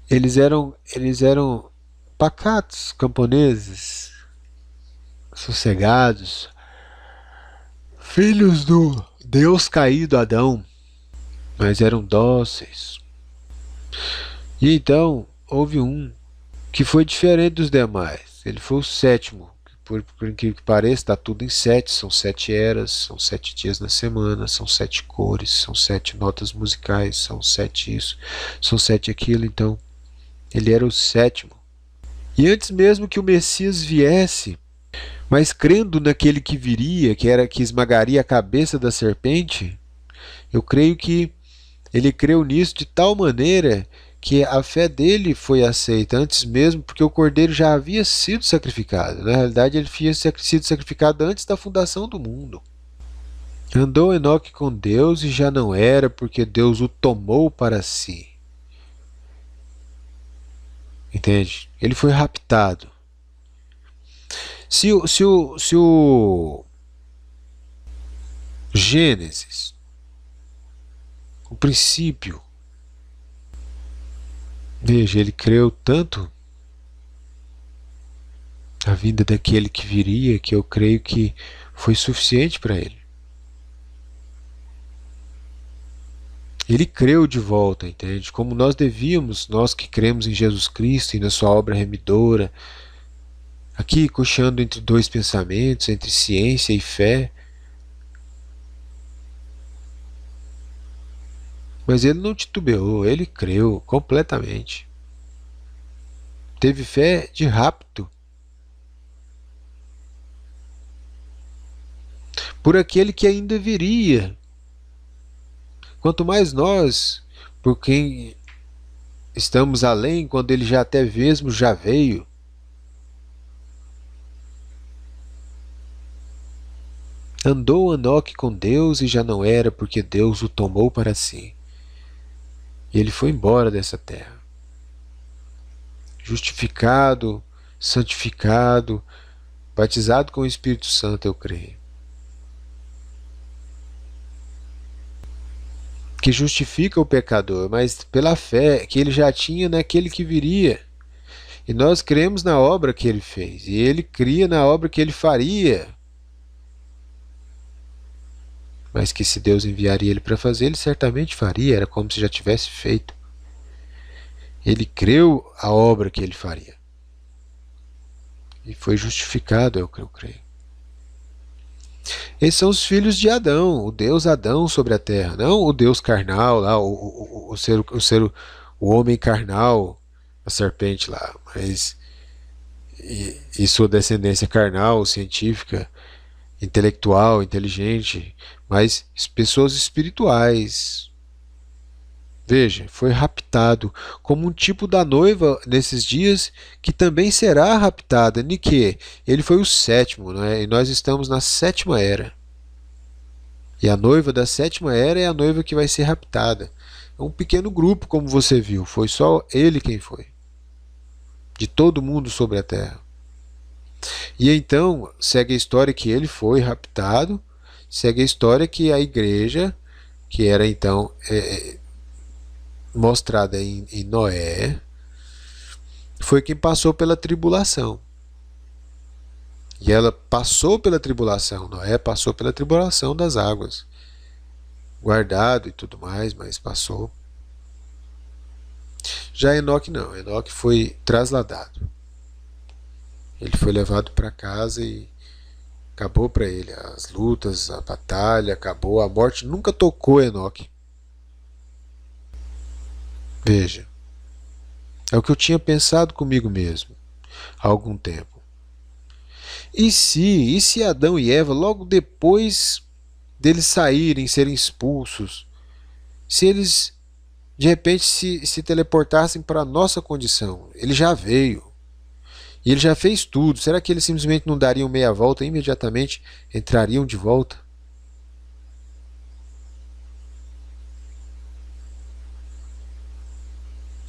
eles eram pacatos, camponeses, sossegados, filhos do Deus caído Adão, mas eram dóceis. E então, houve um que foi diferente dos demais. Ele foi o sétimo. Por incrível que pareça, está tudo em sete. São 7 eras, são 7 dias na semana, são 7 cores, são 7 notas musicais, são 7 isso, são 7 aquilo. Então, ele era o sétimo. E antes mesmo que o Messias viesse, mas crendo naquele que viria, que era que esmagaria a cabeça da serpente, eu creio que ele creu nisso de tal maneira que a fé dele foi aceita antes mesmo, porque o cordeiro já havia sido sacrificado. Na realidade, ele havia sido sacrificado antes da fundação do mundo. Andou Enoque com Deus e já não era, porque Deus o tomou para si. Entende? Ele foi raptado. Se o Gênesis, o princípio, veja, ele creu tanto a vinda daquele que viria, que eu creio que foi suficiente para ele. Ele creu de volta, entende? Como nós devíamos, nós que cremos em Jesus Cristo e na sua obra remidora, aqui coxando entre dois pensamentos, entre ciência e fé. Mas ele não titubeou, ele creu completamente. Teve fé de rapto. Por aquele que ainda viria. Quanto mais nós, por quem estamos além, quando ele já até mesmo já veio. Andou Enoque com Deus e já não era, porque Deus o tomou para si. E ele foi embora dessa terra. Justificado, santificado, batizado com o Espírito Santo, eu creio. que justifica o pecador, mas pela fé que ele já tinha naquele que viria. E nós cremos na obra que ele fez, e ele cria na obra que ele faria. Mas que se Deus enviaria ele para fazer, ele certamente faria, era como se já tivesse feito. Ele creu a obra que ele faria. E foi justificado, é o que eu creio. Esses são os filhos de Adão, o Deus Adão sobre a terra, não o Deus carnal, lá, o homem carnal, a serpente lá, mas e sua descendência carnal, científica, intelectual, inteligente, mas pessoas espirituais. Veja, foi raptado como um tipo da noiva nesses dias que também será raptada. Nique, ele foi o sétimo, não é? E nós estamos na sétima era. E a noiva da sétima era é a noiva que vai ser raptada. É um pequeno grupo, como você viu. Foi só ele quem foi. De todo mundo sobre a terra. E então, segue a história que ele foi raptado. Segue a história que a igreja, que era então mostrada em Noé, foi quem passou pela tribulação. E ela passou pela tribulação. Noé passou pela tribulação das águas. Guardado e tudo mais, mas passou. Já Enoque não. Enoque foi trasladado. Ele foi levado para casa e acabou para ele. As lutas, a batalha, acabou. A morte nunca tocou Enoque. Veja. É o que eu tinha pensado comigo mesmo há algum tempo. E se Adão e Eva, logo depois deles saírem, serem expulsos, se eles de repente se teleportassem para a nossa condição? Ele já veio. E ele já fez tudo. Será que eles simplesmente não dariam meia volta e imediatamente entrariam de volta?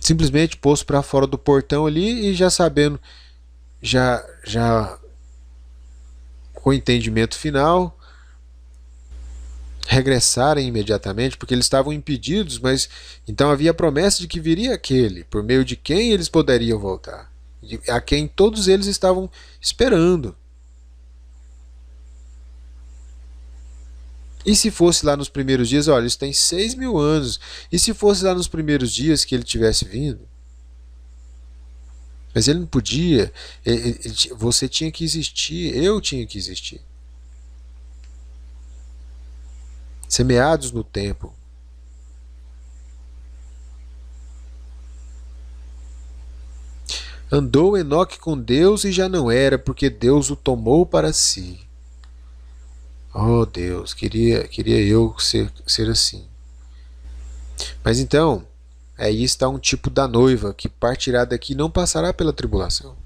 Simplesmente posto para fora do portão ali e já sabendo, já com o entendimento final, regressarem imediatamente, porque eles estavam impedidos, mas então havia a promessa de que viria aquele, por meio de quem eles poderiam voltar, a quem todos eles estavam esperando. E se fosse lá nos primeiros dias, olha, isso tem 6.000 anos, e se fosse lá nos primeiros dias que ele tivesse vindo? Mas ele não podia, você tinha que existir, eu tinha que existir. Semeados no tempo. Andou Enoque com Deus e já não era, porque Deus o tomou para si. Oh Deus, queria eu ser assim. Mas então, aí está um tipo da noiva que partirá daqui e não passará pela tribulação.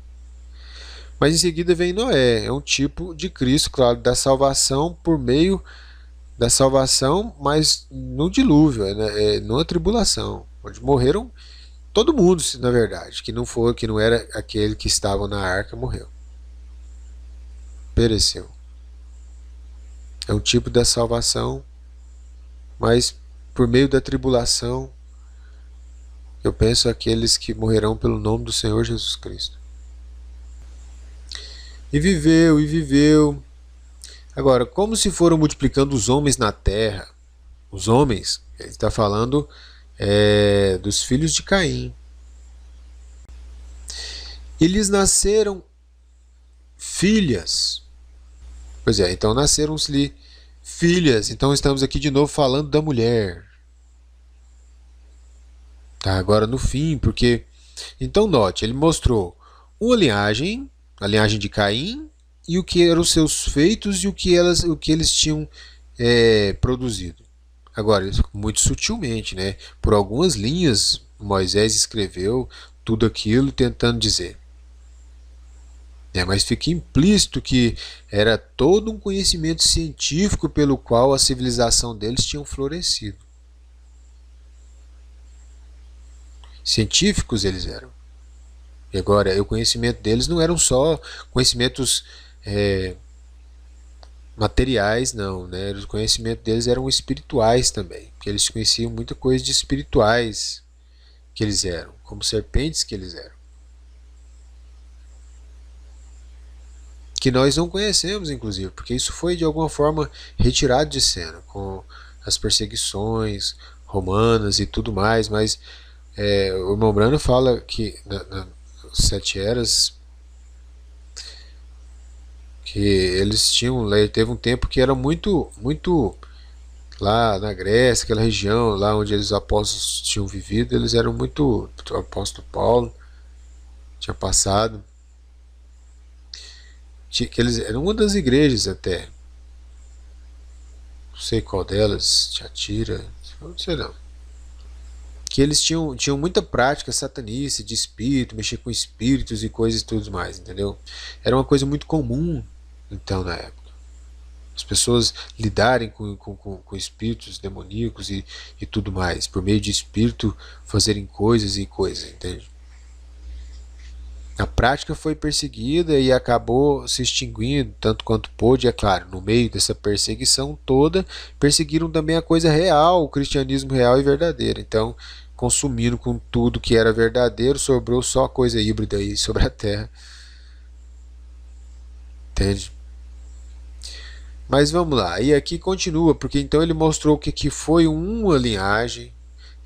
Mas em seguida vem Noé, é um tipo de Cristo, claro, da salvação por meio da salvação, mas no dilúvio, numa tribulação, onde morreram todo mundo, na verdade, que não era aquele que estava na arca, morreu. Pereceu. É um tipo da salvação, mas por meio da tribulação, eu penso aqueles que morrerão pelo nome do Senhor Jesus Cristo. E viveu, e viveu. Agora, como se foram multiplicando os homens na terra? Os homens, ele está falando dos filhos de Caim. E lhes nasceram filhas. Pois é, então nasceram-lhe filhas. Então estamos aqui de novo falando da mulher. Tá, agora no fim, porque... Então note, ele mostrou uma linhagem, a linhagem de Caim, e o que eram os seus feitos e o que eles tinham produzido. Agora, muito sutilmente, né? Por algumas linhas, Moisés escreveu tudo aquilo tentando dizer. Mas fica implícito que era todo um conhecimento científico pelo qual a civilização deles tinha florescido. Científicos eles eram. E agora, o conhecimento deles não eram só conhecimentos materiais não, né? O conhecimento deles eram espirituais também, porque eles conheciam muita coisa de espirituais que eles eram, como serpentes que eles eram. Que nós não conhecemos, inclusive, porque isso foi de alguma forma retirado de cena, com as perseguições romanas e tudo mais, mas o irmão Brano fala que nas sete eras que eles tinham, teve um tempo que era muito lá na Grécia, aquela região lá onde os apóstolos tinham vivido, eles eram muito, o apóstolo Paulo tinha passado, que eles eram uma das igrejas até, não sei qual delas, Tiatira, não sei não, que eles tinham muita prática satanista, de espírito, mexer com espíritos e coisas e tudo mais, entendeu? Era uma coisa muito comum, então, na época. As pessoas lidarem com espíritos demoníacos e tudo mais, por meio de espírito fazerem coisas e coisas, entende? A prática foi perseguida e acabou se extinguindo tanto quanto pôde, é claro, no meio dessa perseguição toda, perseguiram também a coisa real, o cristianismo real e verdadeiro. Então, consumindo com tudo que era verdadeiro, sobrou só coisa híbrida aí sobre a terra. Entende? Mas vamos lá, e aqui continua, porque então ele mostrou que foi uma linhagem,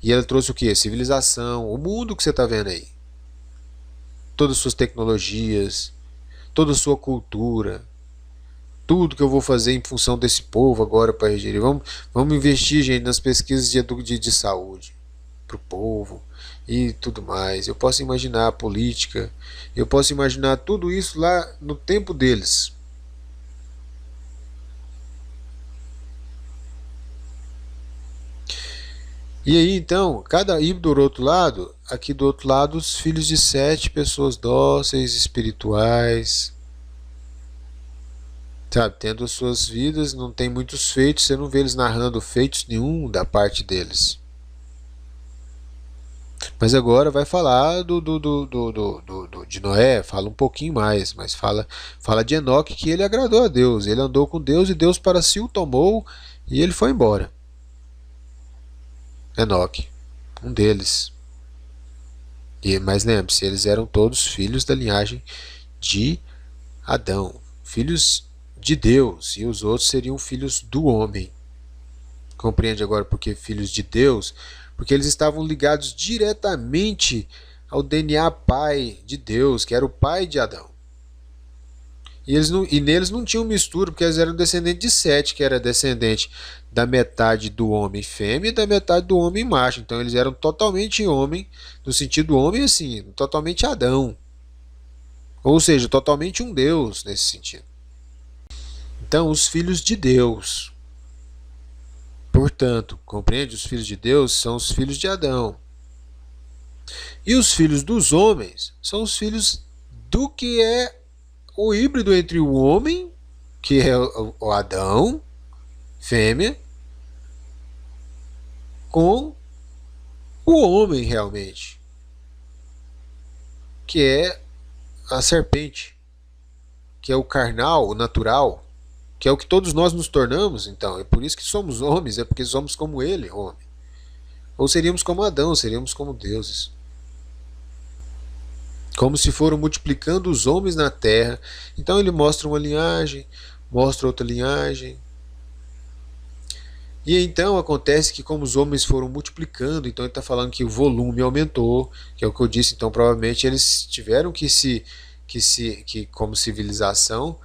e ele trouxe o que? Civilização, o mundo que você está vendo aí. Todas as suas tecnologias, toda a sua cultura, tudo que eu vou fazer em função desse povo agora para regerir. Vamos investir, gente, nas pesquisas de saúde para o povo e tudo mais. Eu posso imaginar a política, eu posso imaginar tudo isso lá no tempo deles. E aí então, cada híbrido do outro lado, aqui do outro lado, os filhos de Sete, pessoas dóceis, espirituais, sabe, tendo as suas vidas, não tem muitos feitos, você não vê eles narrando feitos nenhum da parte deles. Mas agora vai falar de Noé, fala um pouquinho mais, mas fala de Enoque, que ele agradou a Deus, ele andou com Deus e Deus para si o tomou e ele foi embora. Enoque, um deles. Mas lembre-se, eles eram todos filhos da linhagem de Adão, filhos de Deus, e os outros seriam filhos do homem. Compreende agora por que filhos de Deus? Porque eles estavam ligados diretamente ao DNA pai de Deus, que era o pai de Adão. E neles não tinham mistura, porque eles eram descendentes de Sete, que era descendente da metade do homem fêmea e da metade do homem macho. Então eles eram totalmente homem, no sentido homem assim, totalmente Adão. Ou seja, totalmente um Deus nesse sentido. Então, os filhos de Deus. Portanto, compreende? Os filhos de Deus são os filhos de Adão. E os filhos dos homens são os filhos do que é o híbrido entre o homem, que é o Adão, fêmea, com o homem realmente, que é a serpente, que é o carnal, o natural, que é o que todos nós nos tornamos. Então, é por isso que somos homens, é porque somos como ele, homem. Ou seríamos como Adão, seríamos como deuses. Como se foram multiplicando os homens na terra. Então ele mostra uma linhagem, mostra outra linhagem. E então acontece que como os homens foram multiplicando, então ele está falando que o volume aumentou, que é o que eu disse, então provavelmente eles tiveram que como civilização,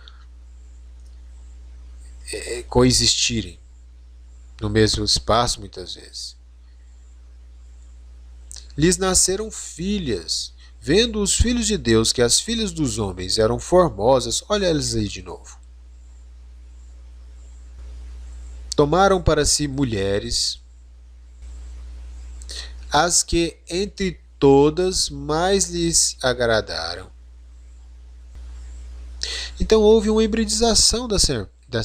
coexistirem no mesmo espaço muitas vezes. Lhes nasceram filhas. Vendo os filhos de Deus que as filhas dos homens eram formosas, olha eles aí de novo. Tomaram para si mulheres, as que entre todas mais lhes agradaram. Então houve uma hibridização das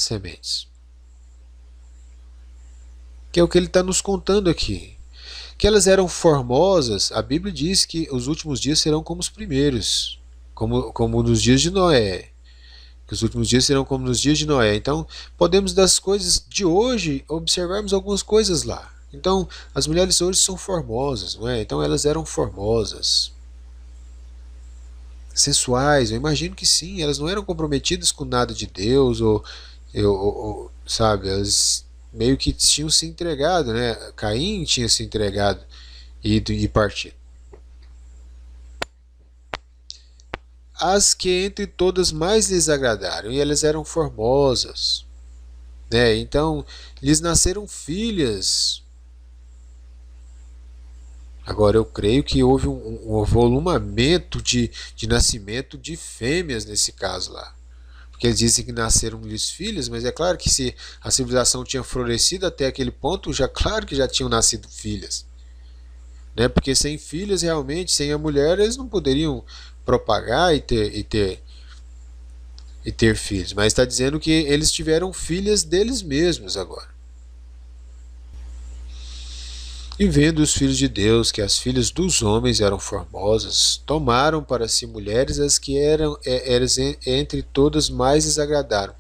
sementes. Que é o que ele está nos contando aqui. Que elas eram formosas, a Bíblia diz que os últimos dias serão como os primeiros, como nos dias de Noé. que os últimos dias serão como nos dias de Noé. Então, podemos das coisas de hoje observarmos algumas coisas lá. Então, as mulheres hoje são formosas, não é? Então, elas eram formosas, sensuais, eu imagino que sim, elas não eram comprometidas com nada de Deus, sabe, elas meio que tinham se entregado, né? Caim tinha se entregado e partido. As que entre todas mais lhes agradaram, e elas eram formosas, né? Então, lhes nasceram filhas. Agora, eu creio que houve um avolumamento de nascimento de fêmeas nesse caso lá. Porque eles dizem que nasceram-lhes filhas, mas é claro que se a civilização tinha florescido até aquele ponto, já claro que já tinham nascido filhas. Né? Porque sem filhas, realmente, sem a mulher, eles não poderiam propagar e ter filhos. Mas está dizendo que eles tiveram filhas deles mesmos agora. E vendo os filhos de Deus que as filhas dos homens eram formosas, tomaram para si mulheres as que eram entre todas mais desagradaram.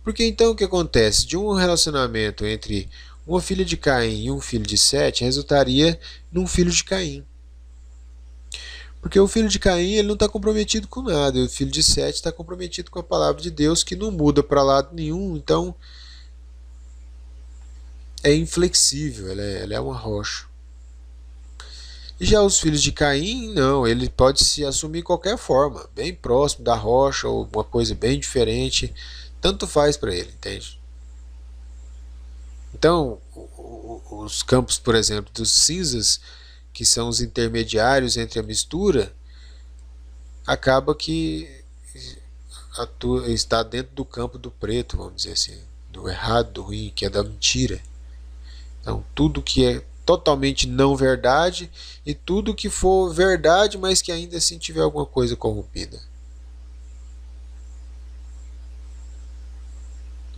Porque então o que acontece? De um relacionamento entre uma filha de Caim e um filho de Sete resultaria num filho de Caim. Porque o filho de Caim ele não está comprometido com nada, e o filho de Sete está comprometido com a palavra de Deus que não muda para lado nenhum, então é inflexível, ela é uma rocha. E já os filhos de Caim, não, ele pode se assumir qualquer forma, bem próximo da rocha ou uma coisa bem diferente, tanto faz para ele, entende? Então, os campos, por exemplo, dos cinzas, que são os intermediários entre a mistura, acaba que está dentro do campo do preto, vamos dizer assim, do errado, do ruim, que é da mentira. Então, tudo que é totalmente não verdade e tudo que for verdade, mas que ainda assim tiver alguma coisa corrompida.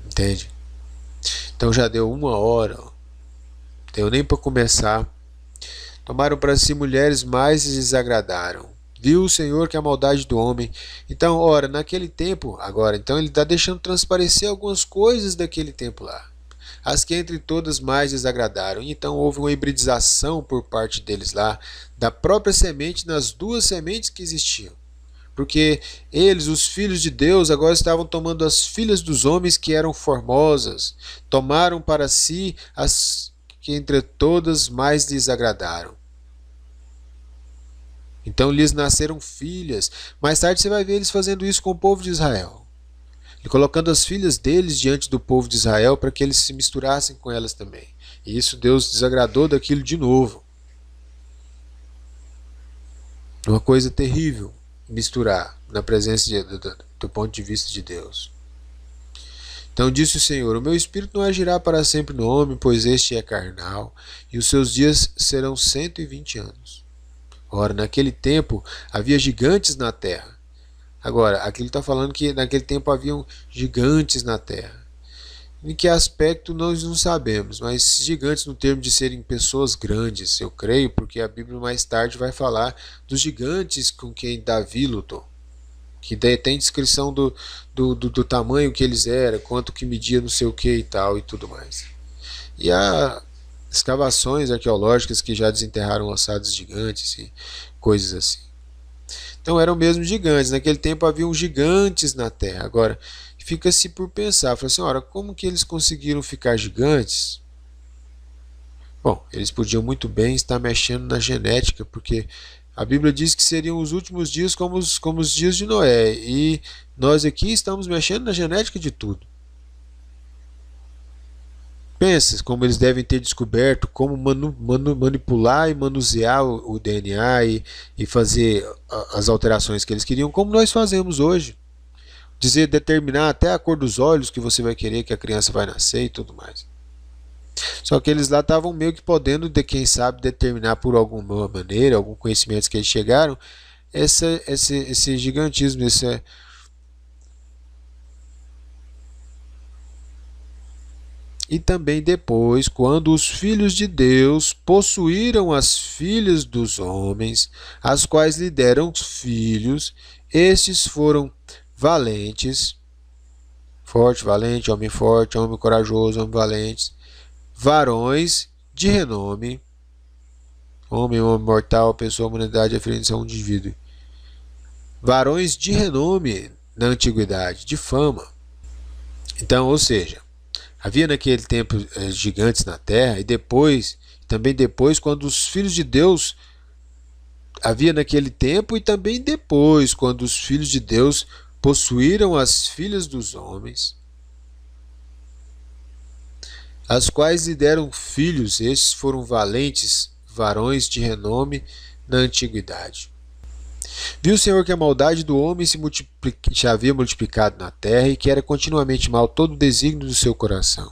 Entende? Então já deu 1 hora, não deu nem para começar. Tomaram para si mulheres mais e desagradaram. Viu o Senhor que a maldade do homem. Então, ora, naquele tempo, agora, então ele está deixando transparecer algumas coisas daquele tempo lá. As que entre todas mais desagradaram. Então houve uma hibridização por parte deles lá, da própria semente nas duas sementes que existiam. Porque eles, os filhos de Deus, agora estavam tomando as filhas dos homens que eram formosas. Tomaram para si as que entre todas mais lhes agradaram. Então lhes nasceram filhas. Mais tarde você vai ver eles fazendo isso com o povo de Israel. E colocando as filhas deles diante do povo de Israel para que eles se misturassem com elas também. E isso Deus desagradou daquilo de novo. Uma coisa terrível misturar na presença do ponto de vista de Deus. Então disse o Senhor: o meu espírito não agirá para sempre no homem, pois este é carnal, e os seus dias serão 120 anos. Ora, naquele tempo havia gigantes na terra. Agora, aqui ele está falando que naquele tempo haviam gigantes na terra. Em que aspecto nós não sabemos, mas gigantes no termo de serem pessoas grandes, eu creio, porque a Bíblia mais tarde vai falar dos gigantes com quem Davi lutou. Que tem descrição do tamanho que eles eram, quanto que media não sei o que e tal e tudo mais. E há escavações arqueológicas que já desenterraram ossadas gigantes e coisas assim. Então eram mesmo gigantes. Naquele tempo haviam gigantes na terra. Agora, fica-se por pensar, fala assim, ora, como que eles conseguiram ficar gigantes? Bom, eles podiam muito bem estar mexendo na genética, porque a Bíblia diz que seriam os últimos dias como os dias de Noé, e nós aqui estamos mexendo na genética de tudo. Pensa como eles devem ter descoberto como manipular e manusear o DNA e fazer as alterações que eles queriam, como nós fazemos hoje. Determinar até a cor dos olhos que você vai querer que a criança vai nascer e tudo mais. Só que eles lá estavam meio que podendo, quem sabe, determinar por alguma maneira, algum conhecimento que eles chegaram, esse gigantismo, E também depois, quando os filhos de Deus possuíram as filhas dos homens, as quais lhe deram filhos, estes foram valentes, forte, homem corajoso, homem valente, varões de renome, homem mortal, pessoa, humanidade, referência a um indivíduo. Varões de renome na antiguidade, de fama. Então, ou seja, havia naquele tempo gigantes na terra, e depois, também depois, quando os filhos de Deus, havia naquele tempo e também depois, quando os filhos de Deus possuíram as filhas dos homens, as quais lhe deram filhos, estes foram valentes varões de renome na antiguidade. Viu o Senhor que a maldade do homem se havia multiplicado na terra e que era continuamente mal todo o desígnio do seu coração.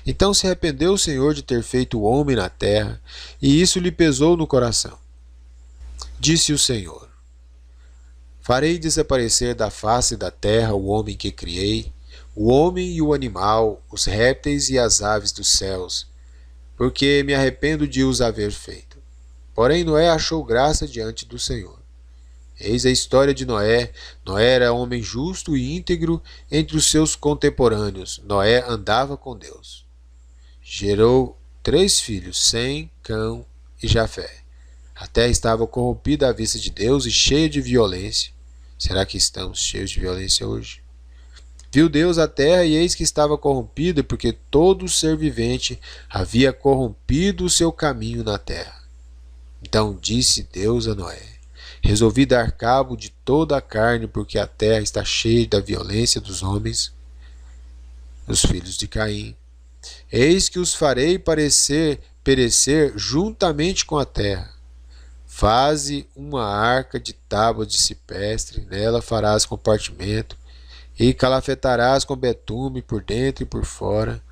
Então se arrependeu o Senhor de ter feito o homem na terra, e isso lhe pesou no coração. Disse o Senhor: farei desaparecer da face da terra o homem que criei, o homem e o animal, os répteis e as aves dos céus, porque me arrependo de os haver feito. Porém Noé achou graça diante do Senhor. Eis a história de Noé. Noé era homem justo e íntegro entre os seus contemporâneos. Noé andava com Deus. Gerou 3 filhos, Sem, Cão e Jafé. A terra estava corrompida à vista de Deus e cheia de violência. Será que estamos cheios de violência hoje? Viu Deus a terra e eis que estava corrompida, porque todo ser vivente havia corrompido o seu caminho na terra. Então disse Deus a Noé: resolvi dar cabo de toda a carne, porque a terra está cheia da violência dos homens, os filhos de Caim. Eis que os farei perecer juntamente com a terra. Faze uma arca de tábua de cipestre, nela farás compartimento, e calafetarás com betume por dentro e por fora.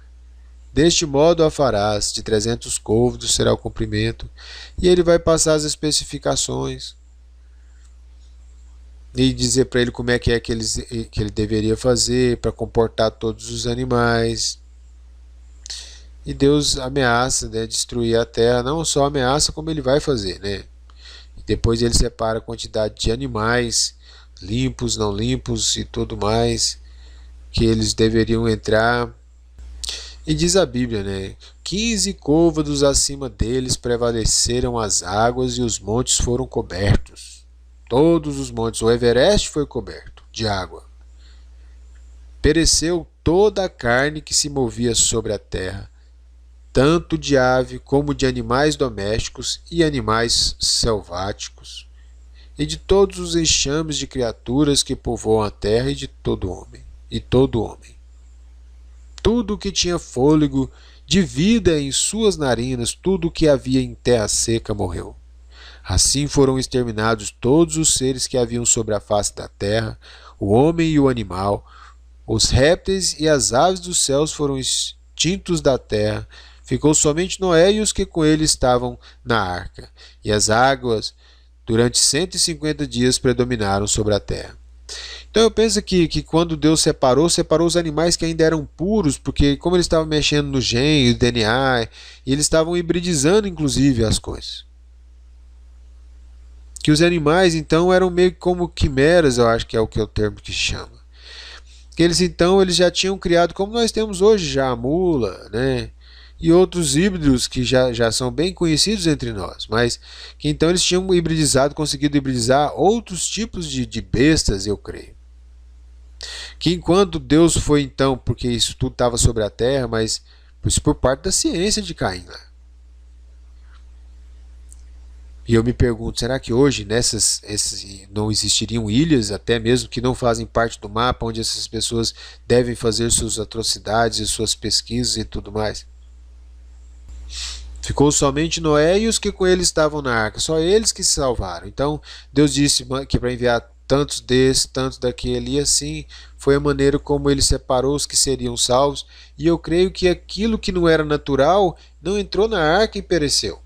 Deste modo a farás, de 300 côvados será o comprimento, e ele vai passar as especificações e dizer para ele como é que ele deveria fazer para comportar todos os animais. E Deus ameaça, né, destruir a terra, não só ameaça como ele vai fazer, né? E depois ele separa a quantidade de animais, limpos, não limpos e tudo mais, que eles deveriam entrar. E diz a Bíblia, né? 15 côvados acima deles prevaleceram as águas e os montes foram cobertos. Todos os montes, o Everest foi coberto de água. Pereceu toda a carne que se movia sobre a terra, tanto de ave como de animais domésticos e animais selváticos, e de todos os enxames de criaturas que povoam a terra e de todo homem, e todo homem. Tudo o que tinha fôlego de vida em suas narinas, tudo o que havia em terra seca morreu. Assim foram exterminados todos os seres que haviam sobre a face da terra, o homem e o animal, os répteis e as aves dos céus foram extintos da terra. Ficou somente Noé e os que com ele estavam na arca, e as águas durante 150 dias predominaram sobre a terra. Então eu penso que quando Deus separou os animais que ainda eram puros, porque como eles estavam mexendo no gene, no DNA, e eles estavam hibridizando inclusive as coisas. Que os animais então eram meio como quimeras, eu acho que é o termo que se chama. Que eles já tinham criado, como nós temos hoje já a mula, né? E outros híbridos que já são bem conhecidos entre nós, mas que então eles tinham conseguido hibridizar outros tipos de bestas, eu creio. Que enquanto Deus foi então, porque isso tudo estava sobre a terra, mas isso por parte da ciência de Caim, né? E eu me pergunto, será que hoje não existiriam ilhas, até mesmo que não fazem parte do mapa, onde essas pessoas devem fazer suas atrocidades e suas pesquisas e tudo mais? Ficou somente Noé e os que com ele estavam na arca, só eles que se salvaram. Então Deus disse que para enviar tantos desses, tantos daquele, e assim foi a maneira como ele separou os que seriam salvos. E eu creio que aquilo que não era natural não entrou na arca e pereceu.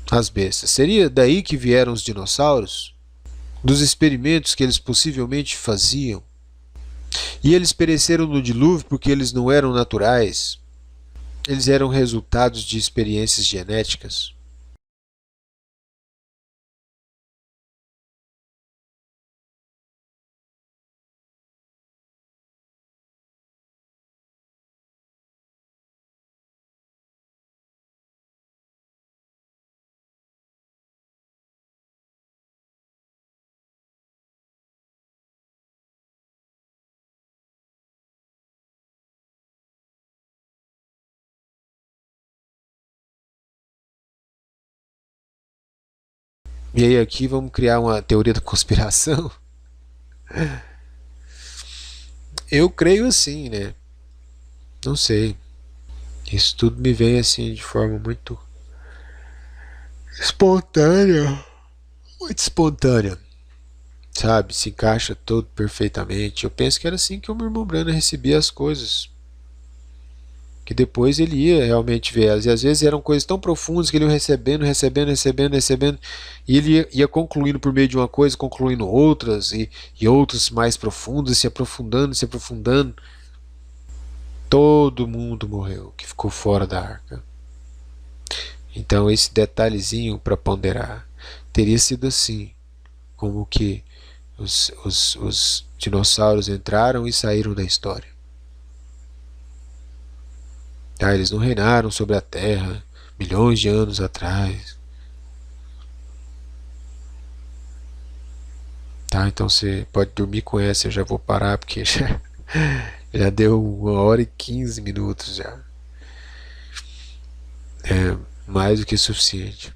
As bestas. Seria daí que vieram os dinossauros? Dos experimentos que eles possivelmente faziam? E eles pereceram no dilúvio porque eles não eram naturais? Eles eram resultados de experiências genéticas? E aí aqui vamos criar uma teoria da conspiração? Eu creio assim, né? Não sei. Isso tudo me vem assim de forma muito espontânea. Muito espontânea. Sabe? Se encaixa todo perfeitamente. Eu penso que era assim que o meu irmão Brana recebia as coisas. Que depois ele ia realmente ver elas. E às vezes eram coisas tão profundas que ele ia recebendo, recebendo, recebendo, recebendo. E ele ia concluindo por meio de uma coisa, concluindo outras, e outras mais profundas, se aprofundando, se aprofundando. Todo mundo morreu que ficou fora da arca. Então esse detalhezinho para ponderar teria sido assim, como que os dinossauros entraram e saíram da história. Tá, eles não reinaram sobre a Terra milhões de anos atrás. Tá, então você pode dormir com essa, eu já vou parar porque já deu 1h15 já. É mais do que suficiente.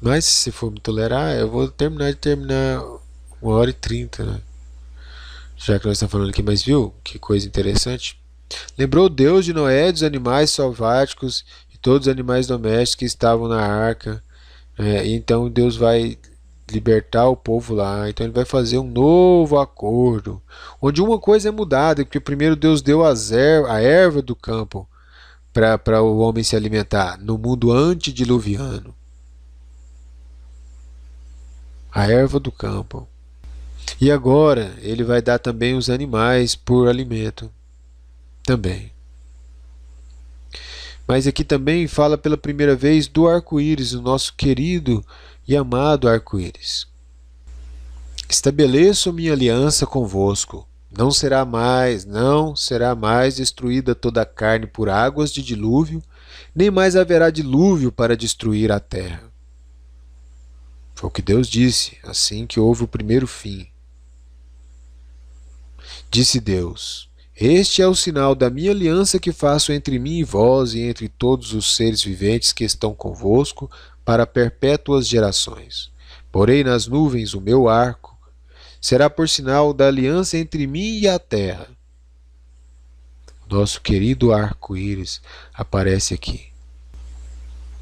Mas se for me tolerar, eu vou terminar 1h30, né? Já que nós estamos falando aqui, mas viu que coisa interessante? Lembrou Deus de Noé, dos animais selváticos e todos os animais domésticos que estavam na arca. E então Deus vai libertar o povo lá. Então ele vai fazer um novo acordo, onde uma coisa é mudada, porque primeiro Deus deu a erva do campo para o homem se alimentar no mundo antediluviano. A erva do campo. E agora ele vai dar também os animais por alimento. Também. Mas aqui também fala pela primeira vez do arco-íris, o nosso querido e amado arco-íris. Estabeleço minha aliança convosco. Não será mais destruída toda a carne por águas de dilúvio, nem mais haverá dilúvio para destruir a terra. Foi o que Deus disse, assim que houve o primeiro fim. Disse Deus: Este é o sinal da minha aliança que faço entre mim e vós e entre todos os seres viventes que estão convosco para perpétuas gerações. Porei nas nuvens o meu arco, será por sinal da aliança entre mim e a terra. Nosso querido arco-íris aparece aqui.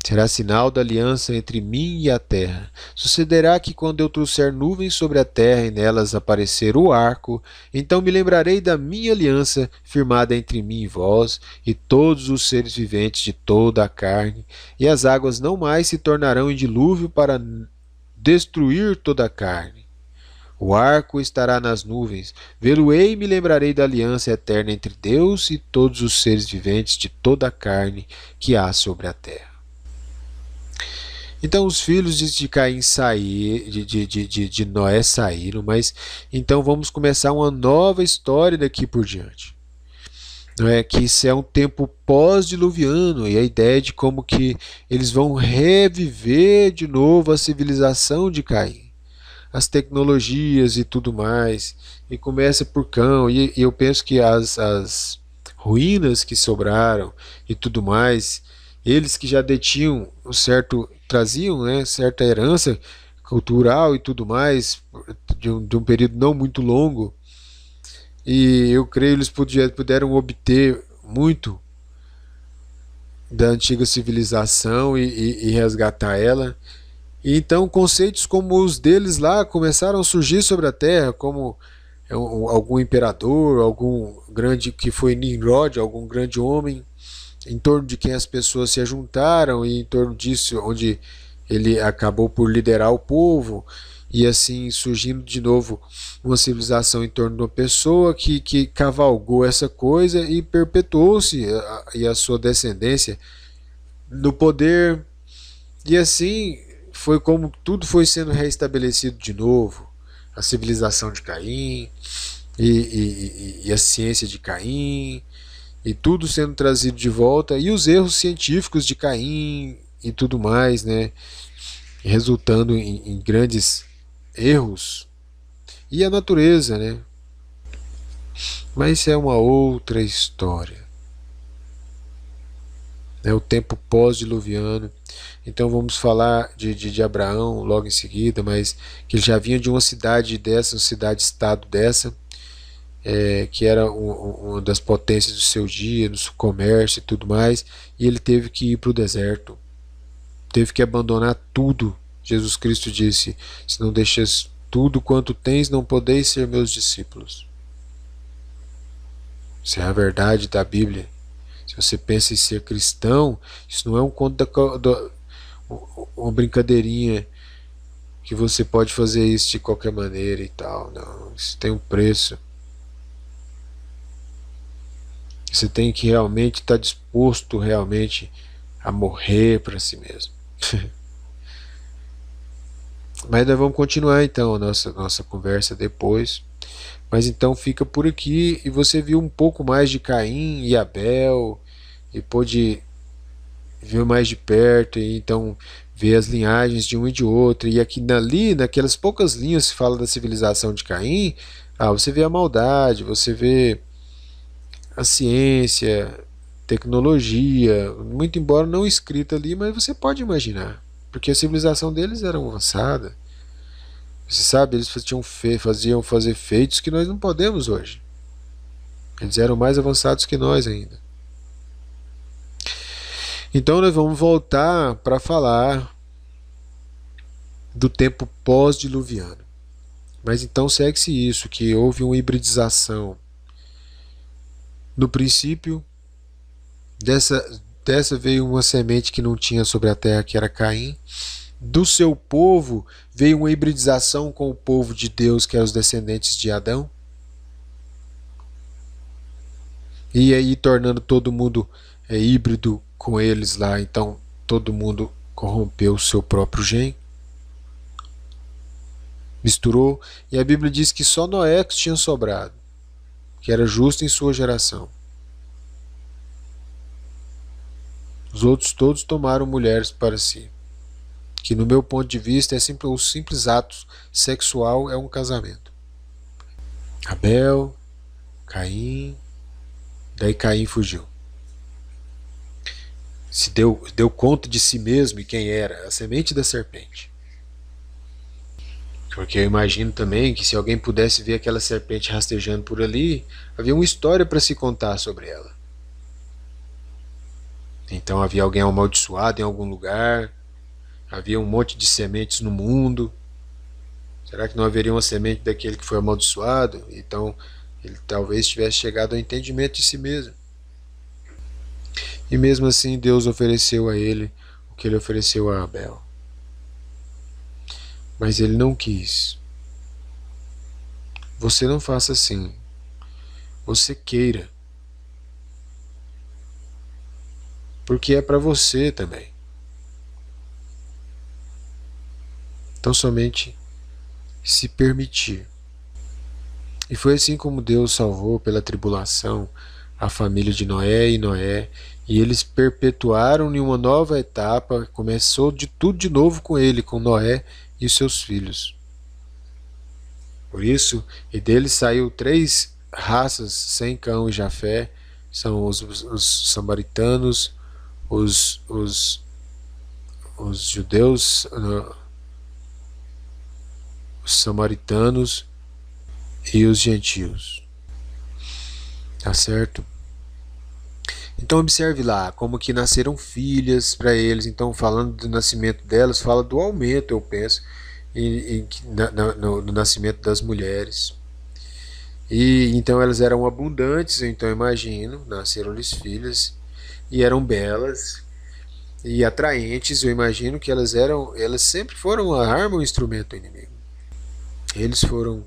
Será sinal da aliança entre mim e a terra. Sucederá que quando eu trouxer nuvens sobre a terra e nelas aparecer o arco, então me lembrarei da minha aliança firmada entre mim e vós e todos os seres viventes de toda a carne, e as águas não mais se tornarão em dilúvio para destruir toda a carne. O arco estará nas nuvens, vê-lo-ei e me lembrarei da aliança eterna entre Deus e todos os seres viventes de toda a carne que há sobre a terra. Então os filhos de Caim saíram, de Noé saíram, mas então vamos começar uma nova história daqui por diante. Não é que isso é um tempo pós-diluviano e a ideia de como que eles vão reviver de novo a civilização de Caim, as tecnologias e tudo mais, e começa por Cão, e eu penso que as ruínas que sobraram e tudo mais, eles que já detinham um certo, traziam, né, certa herança cultural e tudo mais, de um período não muito longo, e eu creio que eles puderam obter muito da antiga civilização e resgatar ela. E então conceitos como os deles lá começaram a surgir sobre a Terra, como algum imperador, algum grande que foi Nimrod, algum grande homem, em torno de quem as pessoas se juntaram e em torno disso onde ele acabou por liderar o povo e assim surgindo de novo uma civilização em torno de uma pessoa que cavalgou essa coisa e perpetuou-se e a sua descendência no poder e assim foi como tudo foi sendo reestabelecido de novo, a civilização de Caim e a ciência de Caim e tudo sendo trazido de volta e os erros científicos de Caim e tudo mais, né, resultando em grandes erros e a natureza, né? Mas isso é uma outra história. É o tempo pós-diluviano. Então vamos falar de Abraão logo em seguida, mas que ele já vinha de uma cidade dessa, uma cidade-estado dessa, que era uma das potências do seu dia, no seu comércio e tudo mais, e ele teve que ir para o deserto, teve que abandonar tudo. Jesus Cristo disse: se não deixas tudo quanto tens, não podeis ser meus discípulos. Isso é a verdade da Bíblia. Se você pensa em ser cristão, isso não é um conto uma brincadeirinha que você pode fazer isso de qualquer maneira e tal. Não, isso tem um preço. Você tem que realmente estar disposto realmente a morrer para si mesmo. Mas nós vamos continuar então a nossa conversa depois. Mas então fica por aqui e você viu um pouco mais de Caim e Abel e pôde ver mais de perto e então ver as linhagens de um e de outro. E aqui naquelas poucas linhas que fala da civilização de Caim, você vê a maldade, você vê a ciência, tecnologia, muito embora não escrita ali, mas você pode imaginar, porque a civilização deles era avançada. Você sabe, eles faziam fazer feitos que nós não podemos hoje. Eles eram mais avançados que nós ainda. Então nós vamos voltar para falar do tempo pós-diluviano. Mas então segue-se isso, que houve uma hibridização. No princípio, dessa veio uma semente que não tinha sobre a terra, que era Caim. Do seu povo veio uma hibridização com o povo de Deus, que eram os descendentes de Adão. E aí tornando todo mundo híbrido com eles lá, então todo mundo corrompeu o seu próprio gene, misturou, e a Bíblia diz que só Noé que tinha sobrado, que era justo em sua geração. Os outros todos tomaram mulheres para si, que no meu ponto de vista o simples ato sexual é um casamento. Abel, Caim, daí Caim fugiu. Se deu conta de si mesmo e quem era, a semente da serpente. Porque eu imagino também que se alguém pudesse ver aquela serpente rastejando por ali, havia uma história para se contar sobre ela. Então havia alguém amaldiçoado em algum lugar, havia um monte de sementes no mundo. Será que não haveria uma semente daquele que foi amaldiçoado? Então ele talvez tivesse chegado ao entendimento de si mesmo. E mesmo assim Deus ofereceu a ele o que ele ofereceu a Abel. Mas ele não quis. Você não faça assim. Você queira. Porque é para você também. Então somente se permitir. E foi assim como Deus salvou pela tribulação a família de Noé e Noé, e eles perpetuaram em uma nova etapa, começou de tudo de novo com ele, com Noé e os seus filhos. Por isso, e deles saiu 3 raças, Sem, Cão e Jafé, são os samaritanos, os judeus, os samaritanos e os gentios. Tá certo? Então observe lá como que nasceram filhas para eles. Então falando do nascimento delas, fala do aumento, eu penso, no nascimento das mulheres. E então elas eram abundantes, então imagino, nasceram-lhes filhas e eram belas e atraentes. Eu imagino que elas sempre foram a arma, um instrumento do inimigo. Eles foram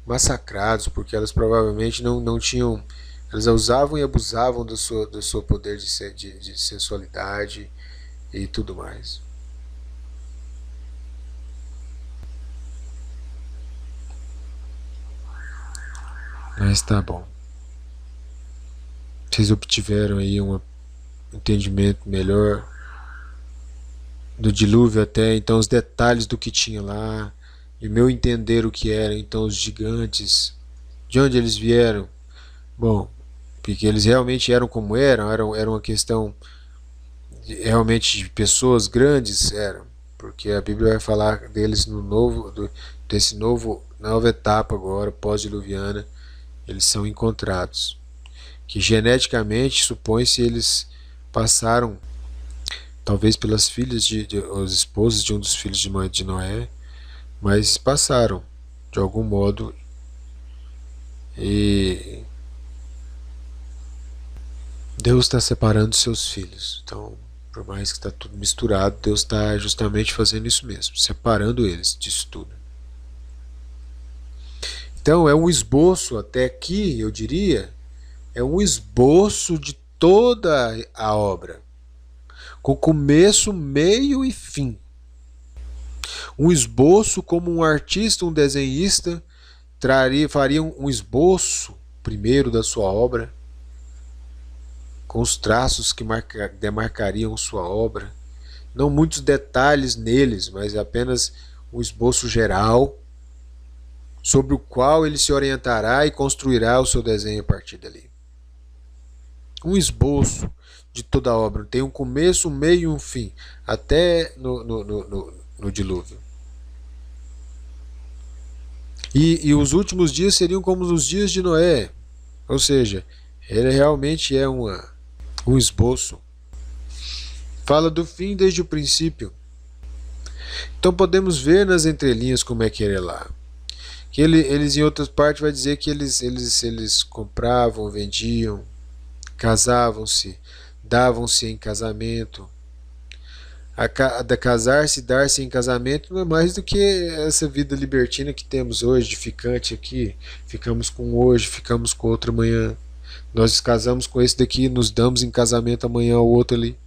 massacrados porque elas provavelmente não tinham. Elas usavam e abusavam do seu poder de sensualidade e tudo mais. Mas tá bom. Vocês obtiveram aí um entendimento melhor do dilúvio até então, os detalhes do que tinha lá, e meu entender o que eram então os gigantes, de onde eles vieram. Bom, porque eles realmente eram como eram, era uma questão realmente de pessoas grandes eram, porque a Bíblia vai falar deles no desse nova etapa agora, pós-diluviana, eles são encontrados. Que geneticamente supõe-se eles passaram, talvez pelas filhas os esposos de um dos filhos de Noé, mas passaram de algum modo, e Deus está separando seus filhos. Então, por mais que está tudo misturado, Deus está justamente fazendo isso mesmo, separando eles disso tudo. Então é um esboço, até aqui eu diria, é um esboço de toda a obra, com começo, meio e fim. Um esboço como um artista, um desenhista faria um esboço primeiro da sua obra, com os traços que demarcariam sua obra, não muitos detalhes neles, mas apenas um esboço geral sobre o qual ele se orientará e construirá o seu desenho a partir dali. Um esboço de toda a obra, tem um começo, um meio e um fim, até no dilúvio. E os últimos dias seriam como os dias de Noé, ou seja, ele realmente é um esboço. Fala do fim desde o princípio. Então podemos ver nas entrelinhas como é que ele é lá. Que eles em outras partes vai dizer que eles compravam, vendiam, casavam-se, davam-se em casamento. Casar-se e dar-se em casamento não é mais do que essa vida libertina que temos hoje, de ficante aqui. Ficamos com um hoje, ficamos com outro amanhã. Nós casamos com esse daqui, nos damos em casamento amanhã ao outro ali.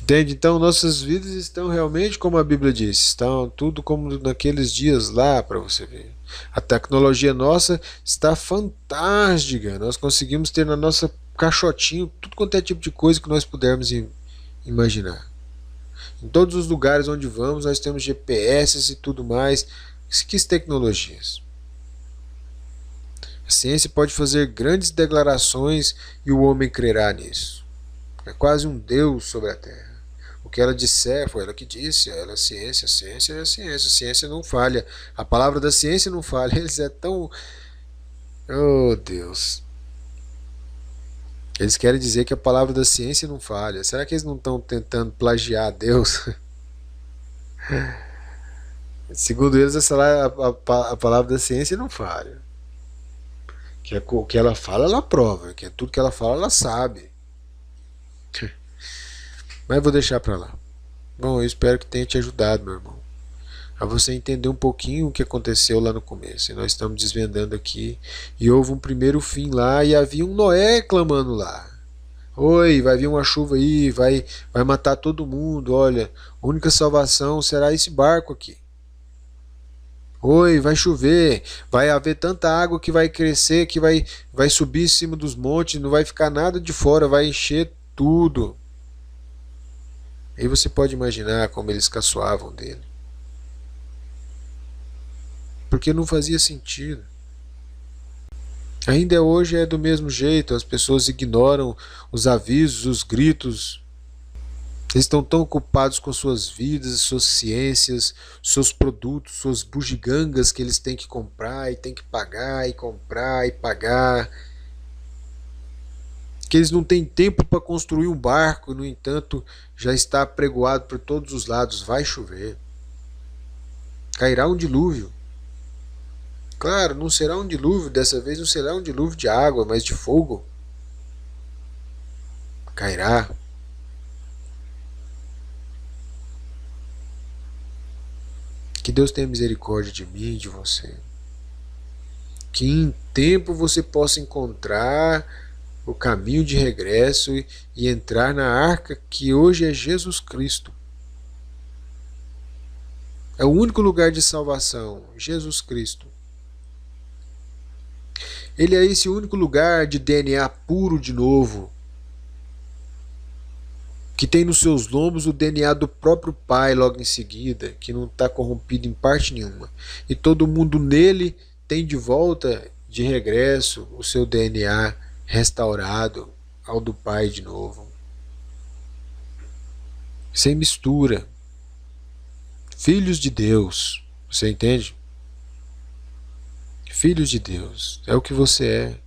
Entende? Então nossas vidas estão realmente como a Bíblia diz, estão tudo como naqueles dias lá, para você ver. A tecnologia nossa está fantástica, nós conseguimos ter na nossa caixotinho tudo quanto é tipo de coisa que nós pudermos imaginar. Em todos os lugares onde vamos nós temos GPS e tudo mais. Que tecnologias? A ciência pode fazer grandes declarações e o homem crerá nisso. É quase um Deus sobre a terra. O que ela disser, foi ela que disse, ela é ciência, a ciência é a ciência, a ciência não falha. A palavra da ciência não falha, eles é tão... Oh Deus. Eles querem dizer que a palavra da ciência não falha. Será que eles não estão tentando plagiar Deus? Segundo eles, a palavra da ciência não falha. O que ela fala, ela prova. Que tudo que ela fala, ela sabe. Mas vou deixar pra lá. Bom, eu espero que tenha te ajudado, meu irmão, a você entender um pouquinho o que aconteceu lá no começo. E nós estamos desvendando aqui. E houve um primeiro fim lá, e havia um Noé clamando lá. Oi, vai vir uma chuva aí, vai matar todo mundo. Olha, a única salvação será esse barco aqui. Oi, vai chover, vai haver tanta água que vai crescer, que vai subir em cima dos montes, não vai ficar nada de fora, vai encher tudo. Aí você pode imaginar como eles caçoavam dele. Porque não fazia sentido. Ainda hoje é do mesmo jeito, as pessoas ignoram os avisos, os gritos. Eles estão tão ocupados com suas vidas, suas ciências, seus produtos, suas bugigangas que eles têm que comprar e têm que pagar e comprar e pagar, que eles não têm tempo para construir um barco, no entanto, já está apregoado por todos os lados, vai chover. Cairá um dilúvio. Claro, não será um dilúvio, dessa vez não será um dilúvio de água, mas de fogo. Cairá. Que Deus tenha misericórdia de mim e de você. Que em tempo você possa encontrar o caminho de regresso e entrar na arca que hoje é Jesus Cristo. É o único lugar de salvação, Jesus Cristo. Ele é esse único lugar de DNA puro de novo, que tem nos seus lombos o DNA do próprio Pai logo em seguida, que não está corrompido em parte nenhuma. E todo mundo nele tem de volta, de regresso, o seu DNA restaurado ao do Pai de novo. sem mistura. Filhos de Deus, você entende? Filhos de Deus, é o que você é.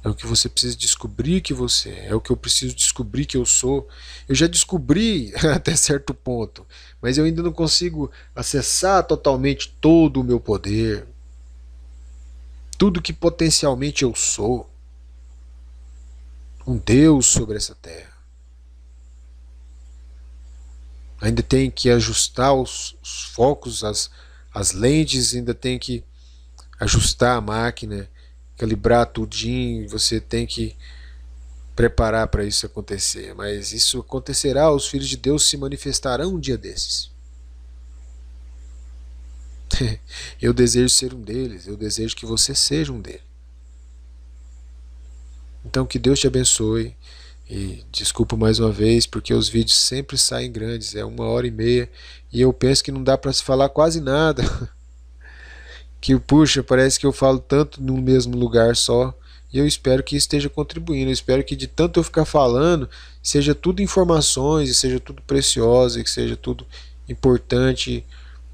É o que você precisa descobrir que você é o que eu preciso descobrir que eu sou. Eu já descobri até certo ponto, mas eu ainda não consigo acessar totalmente todo o meu poder, tudo que potencialmente eu sou. Um Deus sobre essa terra. Ainda tem que ajustar os focos, as lentes, ainda tem que ajustar a máquina, calibrar tudinho, você tem que preparar para isso acontecer. Mas isso acontecerá, os filhos de Deus se manifestarão um dia desses. Eu desejo ser um deles, eu desejo que você seja um deles. Então que Deus te abençoe. E desculpa mais uma vez, porque os vídeos sempre saem grandes, é 1h30, e eu penso que não dá para se falar quase nada. Que, puxa, parece que eu falo tanto no mesmo lugar só, e eu espero que isso esteja contribuindo, eu espero que de tanto eu ficar falando, seja tudo informações, e seja tudo precioso, e que seja tudo importante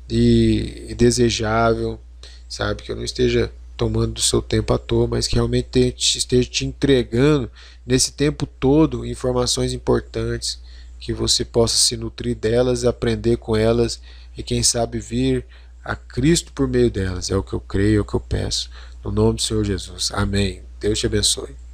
e desejável, sabe? Que eu não esteja tomando do seu tempo à toa, mas que realmente esteja te entregando nesse tempo todo informações importantes, que você possa se nutrir delas, aprender com elas e quem sabe vir a Cristo por meio delas. É o que eu creio, é o que eu peço. No nome do Senhor Jesus. Amém. Deus te abençoe.